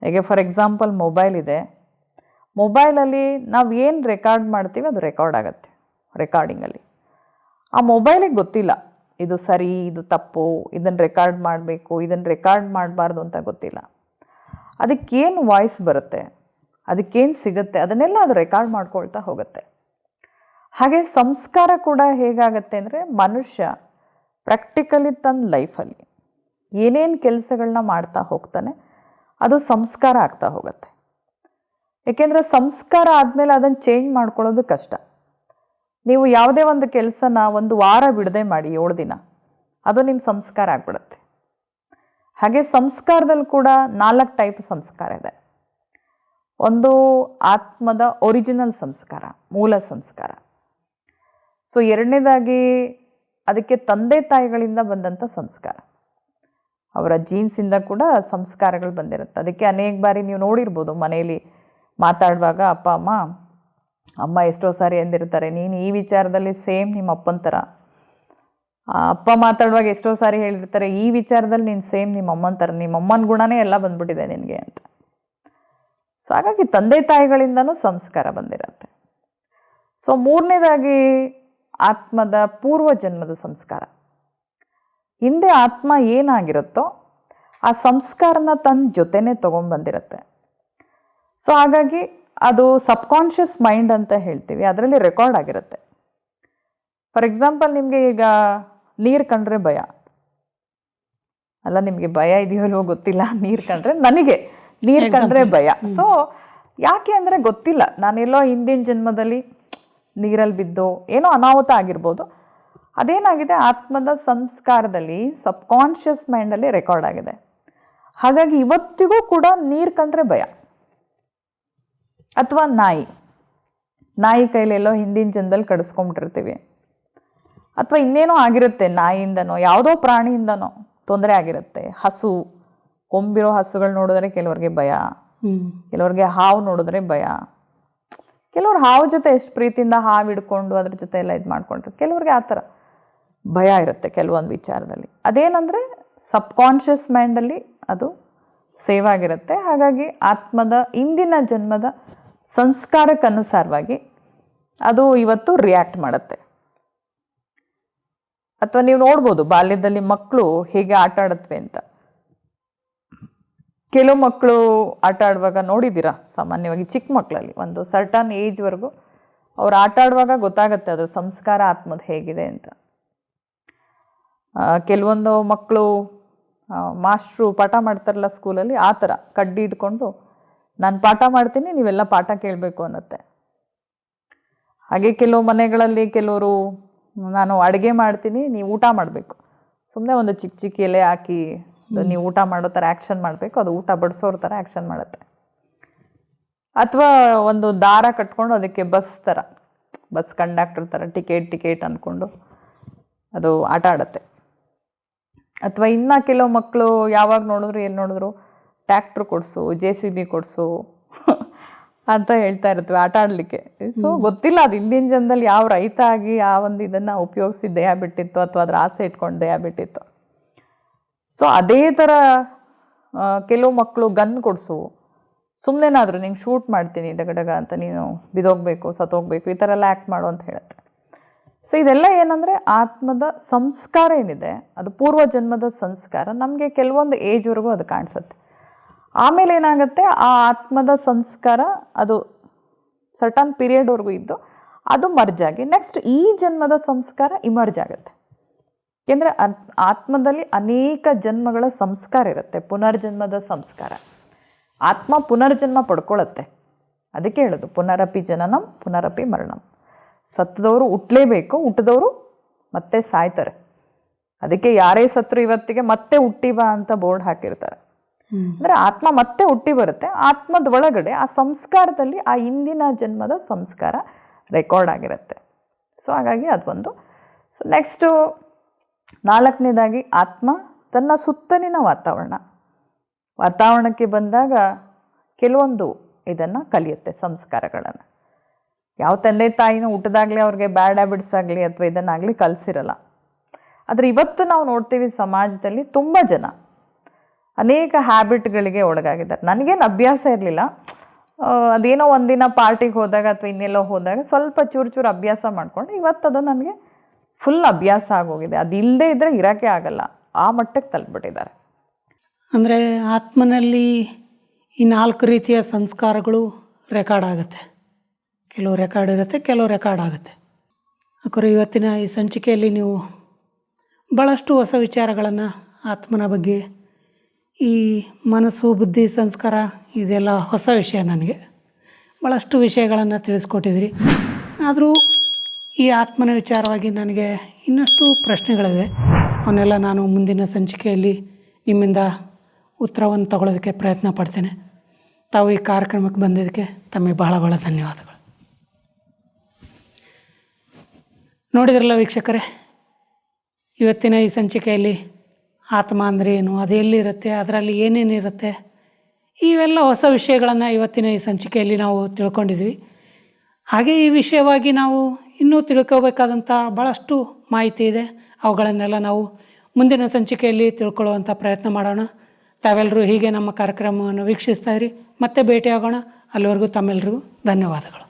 ಹೇಗೆ ಫಾರ್ ಎಕ್ಸಾಂಪಲ್ ಮೊಬೈಲ್ ಇದೆ, ಮೊಬೈಲಲ್ಲಿ ನಾವು ಏನು ರೆಕಾರ್ಡ್ ಮಾಡ್ತೀವಿ ಅದು ರೆಕಾರ್ಡ್ ಆಗುತ್ತೆ ರೆಕಾರ್ಡಿಂಗಲ್ಲಿ. ಆ ಮೊಬೈಲಿಗೆ ಗೊತ್ತಿಲ್ಲ ಇದು ಸರಿ ಇದು ತಪ್ಪು, ಇದನ್ನು ರೆಕಾರ್ಡ್ ಮಾಡಬೇಕು ಇದನ್ನು ರೆಕಾರ್ಡ್ ಮಾಡಬಾರ್ದು ಅಂತ ಗೊತ್ತಿಲ್ಲ. ಅದಕ್ಕೇನು ವಾಯ್ಸ್ ಬರುತ್ತೆ, ಅದಕ್ಕೇನು ಸಿಗುತ್ತೆ ಅದನ್ನೆಲ್ಲ ಅದು ರೆಕಾರ್ಡ್ ಮಾಡ್ಕೊಳ್ತಾ ಹೋಗುತ್ತೆ. ಹಾಗೆ ಸಂಸ್ಕಾರ ಕೂಡ ಹೇಗಾಗತ್ತೆ ಅಂದರೆ ಮನುಷ್ಯ ಪ್ರಾಕ್ಟಿಕಲಿ ತನ್ನ ಲೈಫಲ್ಲಿ ಏನೇನು ಕೆಲಸಗಳನ್ನ ಮಾಡ್ತಾ ಹೋಗ್ತಾನೆ ಅದು ಸಂಸ್ಕಾರ ಆಗ್ತಾ ಹೋಗುತ್ತೆ. ಏಕೆಂದರೆ ಸಂಸ್ಕಾರ ಆದಮೇಲೆ ಅದನ್ನು ಚೇಂಜ್ ಮಾಡ್ಕೊಳ್ಳೋದು ಕಷ್ಟ. ನೀವು ಯಾವುದೇ ಒಂದು ಕೆಲಸನ 1 ವಾರ ಬಿಡದೆ ಮಾಡಿ 7 ದಿನ, ಅದು ನಿಮ್ಮ ಸಂಸ್ಕಾರ ಆಗಿಬಿಡುತ್ತೆ. ಹಾಗೆ ಸಂಸ್ಕಾರದಲ್ಲಿ ಕೂಡ 4 ಟೈಪ್ ಸಂಸ್ಕಾರ ಇದೆ. ಒಂದು ಆತ್ಮದ ಒರಿಜಿನಲ್ ಸಂಸ್ಕಾರ, ಮೂಲ ಸಂಸ್ಕಾರ. ಸೊ ಎರಡನೇದಾಗಿ ಅದಕ್ಕೆ ತಂದೆ ತಾಯಿಗಳಿಂದ ಬಂದಂಥ ಸಂಸ್ಕಾರ, ಅವರ ಜೀನ್ಸಿಂದ ಕೂಡ ಸಂಸ್ಕಾರಗಳು ಬಂದಿರುತ್ತೆ. ಅದಕ್ಕೆ ಅನೇಕ ಬಾರಿ ನೀವು ನೋಡಿರ್ಬೋದು ಮನೆಯಲ್ಲಿ ಮಾತಾಡುವಾಗ ಅಪ್ಪ ಅಮ್ಮ ಎಷ್ಟೋ ಸಾರಿ ಎಂದಿರ್ತಾರೆ, ನೀನು ಈ ವಿಚಾರದಲ್ಲಿ ಸೇಮ್ ನಿಮ್ಮ ಅಪ್ಪನ ಥರ. ಅಪ್ಪ ಮಾತಾಡುವಾಗ ಎಷ್ಟೋ ಸಾರಿ ಹೇಳಿರ್ತಾರೆ, ಈ ವಿಚಾರದಲ್ಲಿ ನೀನು ಸೇಮ್ ನಿಮ್ಮ ಅಮ್ಮನ ಥರ, ನಿಮ್ಮ ಅಮ್ಮನ ಗುಣನೇ ಎಲ್ಲ ಬಂದ್ಬಿಟ್ಟಿದೆ ನಿನಗೆ ಅಂತ. ಸೊ ಹಾಗಾಗಿ ತಂದೆ ತಾಯಿಗಳಿಂದನೂ ಸಂಸ್ಕಾರ ಬಂದಿರುತ್ತೆ. ಸೊ ಮೂರನೇದಾಗಿ ಆತ್ಮದ ಪೂರ್ವ ಜನ್ಮದ ಸಂಸ್ಕಾರ. ಹಿಂದೆ ಆತ್ಮ ಏನಾಗಿರುತ್ತೋ ಆ ಸಂಸ್ಕಾರನ ತನ್ನ ಜೊತೆನೇ ತೊಗೊಂಡ್ಬಂದಿರುತ್ತೆ. ಸೊ ಹಾಗಾಗಿ ಅದು ಸಬ್ಕಾನ್ಷಿಯಸ್ ಮೈಂಡ್ ಅಂತ ಹೇಳ್ತೀವಿ, ಅದರಲ್ಲಿ ರೆಕಾರ್ಡ್ ಆಗಿರುತ್ತೆ. ಫಾರ್ ಎಕ್ಸಾಂಪಲ್ ನಿಮಗೆ ಈಗ ನೀರು ಕಂಡ್ರೆ ಭಯ ಅಲ್ಲ, ನಿಮಗೆ ಭಯ ಇದೆಯೋ ಇಲ್ವೋ ಗೊತ್ತಿಲ್ಲ, ನೀರು ಕಂಡ್ರೆ ನನಗೆ ನೀರು ಕಂಡ್ರೆ ಭಯ. ಸೊ ಯಾಕೆ ಅಂದರೆ ಗೊತ್ತಿಲ್ಲ, ನಾನೆಲ್ಲೋ ಹಿಂದಿನ ಜನ್ಮದಲ್ಲಿ ನೀರಲ್ಲಿ ಬಿದ್ದು ಏನೋ ಅನಾಹುತ ಆಗಿರ್ಬೋದು. ಅದೇನಾಗಿದೆ ಆತ್ಮದ ಸಂಸ್ಕಾರದಲ್ಲಿ ಸಬ್ಕಾನ್ಷಿಯಸ್ ಮೈಂಡಲ್ಲಿ ರೆಕಾರ್ಡ್ ಆಗಿದೆ. ಹಾಗಾಗಿ ಇವತ್ತಿಗೂ ಕೂಡ ನೀರು ಕಂಡ್ರೆ ಭಯ, ಅಥವಾ ನಾಯಿ ನಾಯಿ ಕೈಲೆಲ್ಲೋ ಹಿಂದಿನ ಜನ್ಮದಲ್ಲಿ ಕಡಿಸ್ಕೊಂಬಿಟ್ಟಿರ್ತೀವಿ, ಅಥವಾ ಇನ್ನೇನೋ ಆಗಿರುತ್ತೆ, ನಾಯಿಯಿಂದನೋ ಯಾವುದೋ ಪ್ರಾಣಿಯಿಂದನೋ ತೊಂದರೆ ಆಗಿರುತ್ತೆ. ಹಸು, ಕೊಂಬಿರೋ ಹಸುಗಳು ನೋಡಿದ್ರೆ ಕೆಲವ್ರಿಗೆ ಭಯ, ಕೆಲವ್ರಿಗೆ ಹಾವು ನೋಡಿದ್ರೆ ಭಯ. ಕೆಲವ್ರು ಹಾವು ಜೊತೆ ಎಷ್ಟು ಪ್ರೀತಿಯಿಂದ ಹಾವು ಹಿಡ್ಕೊಂಡು ಅದ್ರ ಜೊತೆ ಎಲ್ಲ ಇದು ಮಾಡ್ಕೊಂಡ್ರೆ, ಕೆಲವ್ರಿಗೆ ಆ ಥರ ಭಯ ಇರುತ್ತೆ ಕೆಲವೊಂದು ವಿಚಾರದಲ್ಲಿ. ಅದೇನಂದರೆ ಸಬ್ಕಾನ್ಷಿಯಸ್ ಮೈಂಡಲ್ಲಿ ಅದು ಸೇವ್ ಆಗಿರುತ್ತೆ. ಹಾಗಾಗಿ ಆತ್ಮದ ಇಂದಿನ ಜನ್ಮದ ಸಂಸ್ಕಾರಕ್ಕನುಸಾರವಾಗಿ ಅದು ಇವತ್ತು ರಿಯಾಕ್ಟ್ ಮಾಡುತ್ತೆ. ಅಥವಾ ನೀವು ನೋಡ್ಬೋದು ಬಾಲ್ಯದಲ್ಲಿ ಮಕ್ಕಳು ಹೇಗೆ ಆಟ ಆಡತ್ವೆ ಅಂತ. ಕೆಲವು ಮಕ್ಕಳು ಆಟ ಆಡುವಾಗ ನೋಡಿದ್ದೀರಾ, ಸಾಮಾನ್ಯವಾಗಿ ಚಿಕ್ಕ ಮಕ್ಕಳಲ್ಲಿ ಒಂದು ಸರ್ಟನ್ ಏಜ್ವರೆಗೂ ಅವ್ರು ಆಟ ಆಡುವಾಗ ಗೊತ್ತಾಗುತ್ತೆ ಅದು ಸಂಸ್ಕಾರ ಆತ್ಮದ ಹೇಗಿದೆ ಅಂತ. ಕೆಲವೊಂದು ಮಕ್ಕಳು ಮಾಸ್ಟ್ರು ಪಾಠ ಮಾಡ್ತಾರಲ್ಲ ಸ್ಕೂಲಲ್ಲಿ, ಆ ಥರ ಕಡ್ಡಿ ಇಟ್ಕೊಂಡು ನಾನು ಪಾಠ ಮಾಡ್ತೀನಿ ನೀವೆಲ್ಲ ಪಾಠ ಕೇಳಬೇಕು ಅನ್ನತ್ತೆ. ಹಾಗೆ ಕೆಲವು ಮನೆಗಳಲ್ಲಿ ಕೆಲವರು ನಾನು ಅಡುಗೆ ಮಾಡ್ತೀನಿ ನೀವು ಊಟ ಮಾಡಬೇಕು, ಸುಮ್ಮನೆ ಒಂದು ಚಿಕ್ಕ ಚಿಕ್ಕ ಎಲೆ ಹಾಕಿ ನೀವು ಊಟ ಮಾಡೋ ಥರ ಆ್ಯಕ್ಷನ್ ಮಾಡಬೇಕು, ಅದು ಊಟ ಬಡಿಸೋರ ಥರ ಆ್ಯಕ್ಷನ್ ಮಾಡುತ್ತೆ. ಅಥವಾ ಒಂದು ದಾರ ಕಟ್ಕೊಂಡು ಅದಕ್ಕೆ ಬಸ್ ಕಂಡಕ್ಟರ್ ಥರ ಟಿಕೆಟ್ ಅಂದ್ಕೊಂಡು ಅದು ಆಟ ಆಡುತ್ತೆ. ಅಥವಾ ಇನ್ನು ಕೆಲವು ಮಕ್ಕಳು ಯಾವಾಗ ನೋಡಿದ್ರು ಎಲ್ಲಿ ನೋಡಿದ್ರು ಟ್ಯಾಕ್ಟ್ರು ಕೊಡಿಸು, JCB ಕೊಡಿಸು ಅಂತ ಹೇಳ್ತಾ ಇರ್ತವೆ ಆಟ ಆಡಲಿಕ್ಕೆ. ಸೊ ಗೊತ್ತಿಲ್ಲ ಅದು ಹಿಂದಿನ ಜನ್ಮದಲ್ಲಿ ಯಾವ ರೈತ ಆಗಿ ಆ ಒಂದು ಇದನ್ನು ಉಪಯೋಗಿಸಿ ದೇಹ ಬಿಟ್ಟಿತ್ತು ಅಥವಾ ಅದ್ರ ಆಸೆ ಇಟ್ಕೊಂಡು ದೇಹ ಬಿಟ್ಟಿತ್ತು. ಸೊ ಅದೇ ಥರ ಕೆಲವು ಮಕ್ಕಳು ಗನ್ ಕೊಡಿಸು, ಸುಮ್ಮನೆನಾದರೂ ನಿಂಗೆ ಶೂಟ್ ಮಾಡ್ತೀನಿ ಡಗಡಗ ಅಂತ, ನೀನು ಬಿದೋಗ್ಬೇಕು ಸತ್ತೋಗ್ಬೇಕು ಈ ಥರ ಎಲ್ಲ ಆ್ಯಕ್ಟ್ ಮಾಡು ಅಂತ ಹೇಳುತ್ತೆ. ಸೊ ಇದೆಲ್ಲ ಏನಂದರೆ ಆತ್ಮದ ಸಂಸ್ಕಾರ ಏನಿದೆ ಅದು ಪೂರ್ವ ಜನ್ಮದ ಸಂಸ್ಕಾರ ನಮಗೆ ಕೆಲವೊಂದು ಏಜ್ವರೆಗೂ ಅದು ಕಾಣಿಸುತ್ತೆ. ಆಮೇಲೆ ಏನಾಗುತ್ತೆ, ಆ ಆತ್ಮದ ಸಂಸ್ಕಾರ ಅದು ಸರ್ಟನ್ ಪೀರಿಯಡ್ವರೆಗೂ ಇದ್ದು ಅದು ಮರ್ಜ್ ಆಗಿ ನೆಕ್ಸ್ಟ್ ಈ ಜನ್ಮದ ಸಂಸ್ಕಾರ ಇಮರ್ಜ್ ಆಗುತ್ತೆ. ಏಕೆಂದರೆ ಆತ್ಮದಲ್ಲಿ ಅನೇಕ ಜನ್ಮಗಳ ಸಂಸ್ಕಾರ ಇರುತ್ತೆ, ಪುನರ್ಜನ್ಮದ ಸಂಸ್ಕಾರ. ಆತ್ಮ ಪುನರ್ಜನ್ಮ ಪಡ್ಕೊಳ್ಳುತ್ತೆ. ಅದಕ್ಕೆ ಹೇಳೋದು ಪುನರಪಿ ಜನನಂ ಪುನರಪಿ ಮರಣಂ. ಸತ್ತದವರು ಹುಟ್ಟಲೇಬೇಕು, ಹುಟ್ಟಿದವರು ಮತ್ತೆ ಸಾಯ್ತಾರೆ. ಅದಕ್ಕೆ ಯಾರೇ ಸತ್ರು ಇವತ್ತಿಗೆ ಮತ್ತೆ ಹುಟ್ಟಿವ ಅಂತ ಬೋರ್ಡ್ ಹಾಕಿರ್ತಾರೆ. ಅಂದರೆ ಆತ್ಮ ಮತ್ತೆ ಹುಟ್ಟಿ ಬರುತ್ತೆ. ಆತ್ಮದ ಒಳಗಡೆ ಆ ಸಂಸ್ಕಾರದಲ್ಲಿ ಆ ಹಿಂದಿನ ಜನ್ಮದ ಸಂಸ್ಕಾರ ರೆಕಾರ್ಡ್ ಆಗಿರುತ್ತೆ. ಸೊ ಹಾಗಾಗಿ ಅದೊಂದು. ಸೊ ನೆಕ್ಸ್ಟು 4ನೇದಾಗಿ ಆತ್ಮ ತನ್ನ ಸುತ್ತಲಿನ ವಾತಾವರಣಕ್ಕೆ ಬಂದಾಗ ಕೆಲವೊಂದು ಇದನ್ನು ಕಲಿಯುತ್ತೆ, ಸಂಸ್ಕಾರಗಳನ್ನು. ಯಾವ ತಂದೆ ತಾಯಿನೂ ಹುಟ್ಟಿದಾಗಲೇ ಅವ್ರಿಗೆ ಬ್ಯಾಡ್ ಹ್ಯಾಬಿಟ್ಸ್ ಆಗಲಿ ಅಥವಾ ಇದನ್ನಾಗಲಿ ಕಲಿಸಿರಲ್ಲ. ಆದರೆ ಇವತ್ತು ನಾವು ನೋಡ್ತೀವಿ ಸಮಾಜದಲ್ಲಿ ತುಂಬ ಜನ ಅನೇಕ ಹ್ಯಾಬಿಟ್ಗಳಿಗೆ ಒಳಗಾಗಿದ್ದಾರೆ. ನನಗೇನು ಅಭ್ಯಾಸ ಇರಲಿಲ್ಲ, ಅದೇನೋ ಒಂದಿನ ಪಾರ್ಟಿಗೆ ಹೋದಾಗ ಅಥವಾ ಇನ್ನೆಲ್ಲೋ ಹೋದಾಗ ಸ್ವಲ್ಪ ಚೂರು ಅಭ್ಯಾಸ ಮಾಡಿಕೊಂಡು ಇವತ್ತು ಅದು ನನಗೆ ಫುಲ್ ಅಭ್ಯಾಸ ಆಗೋಗಿದೆ. ಅದು ಇಲ್ಲದೆ ಇದ್ದರೆ ಇರೋಕ್ಕೆ ಆಗಲ್ಲ, ಆ ಮಟ್ಟಕ್ಕೆ ತಲುಪಿಬಿಟ್ಟಿದ್ದಾರೆ. ಅಂದರೆ ಆತ್ಮನಲ್ಲಿ ಈ 4 ರೀತಿಯ ಸಂಸ್ಕಾರಗಳು ರೆಕಾರ್ಡ್ ಆಗುತ್ತೆ. ಕೆಲವು ರೆಕಾರ್ಡ್ ಇರುತ್ತೆ, ಕೆಲವು ರೆಕಾರ್ಡ್ ಆಗುತ್ತೆ. ಯಾಕಂದರೆ ಇವತ್ತಿನ ಈ ಸಂಚಿಕೆಯಲ್ಲಿ ನೀವು ಭಾಳಷ್ಟು ಹೊಸ ವಿಚಾರಗಳನ್ನು ಆತ್ಮನ ಬಗ್ಗೆ, ಈ ಮನಸ್ಸು ಬುದ್ಧಿ ಸಂಸ್ಕಾರ ಇದೆಲ್ಲ ಹೊಸ ವಿಷಯ ನನಗೆ. ಭಾಳಷ್ಟು ವಿಷಯಗಳನ್ನು ತಿಳಿಸ್ಕೊಟ್ಟಿದ್ರಿ. ಆದರೂ ಈ ಆತ್ಮನ ವಿಚಾರವಾಗಿ ನನಗೆ ಇನ್ನಷ್ಟು ಪ್ರಶ್ನೆಗಳಿವೆ. ಅವನ್ನೆಲ್ಲ ನಾನು ಮುಂದಿನ ಸಂಚಿಕೆಯಲ್ಲಿ ನಿಮ್ಮಿಂದ ಉತ್ತರವನ್ನು ತಗೊಳ್ಳೋದಕ್ಕೆ ಪ್ರಯತ್ನ ಪಡ್ತೇನೆ. ತಾವು ಈ ಕಾರ್ಯಕ್ರಮಕ್ಕೆ ಬಂದಿದ್ದಕ್ಕೆ ತಮಗೆ ಭಾಳ ಧನ್ಯವಾದಗಳು. ನೋಡಿದ್ರಲ್ಲ ವೀಕ್ಷಕರೇ, ಇವತ್ತಿನ ಈ ಸಂಚಿಕೆಯಲ್ಲಿ ಆತ್ಮ ಅಂದರೆ ಏನು, ಅದು ಎಲ್ಲಿರುತ್ತೆ, ಅದರಲ್ಲಿ ಏನೇನಿರುತ್ತೆ, ಇವೆಲ್ಲ ಹೊಸ ವಿಷಯಗಳನ್ನು ಇವತ್ತಿನ ಈ ಸಂಚಿಕೆಯಲ್ಲಿ ನಾವು ತಿಳ್ಕೊಂಡಿದ್ವಿ. ಹಾಗೆ ಈ ವಿಷಯವಾಗಿ ನಾವು ಇನ್ನೂ ತಿಳ್ಕೋಬೇಕಾದಂಥ ಭಾಳಷ್ಟು ಮಾಹಿತಿ ಇದೆ. ಅವುಗಳನ್ನೆಲ್ಲ ನಾವು ಮುಂದಿನ ಸಂಚಿಕೆಯಲ್ಲಿ ತಿಳ್ಕೊಳ್ಳುವಂಥ ಪ್ರಯತ್ನ ಮಾಡೋಣ. ತಾವೆಲ್ಲರೂ ಹೀಗೆ ನಮ್ಮ ಕಾರ್ಯಕ್ರಮವನ್ನು ವೀಕ್ಷಿಸ್ತಾ ಇರಿ. ಮತ್ತೆ ಭೇಟಿಯಾಗೋಣ. ಅಲ್ಲಿವರೆಗೂ ತಮ್ಮೆಲ್ಲರಿಗೂ ಧನ್ಯವಾದಗಳು.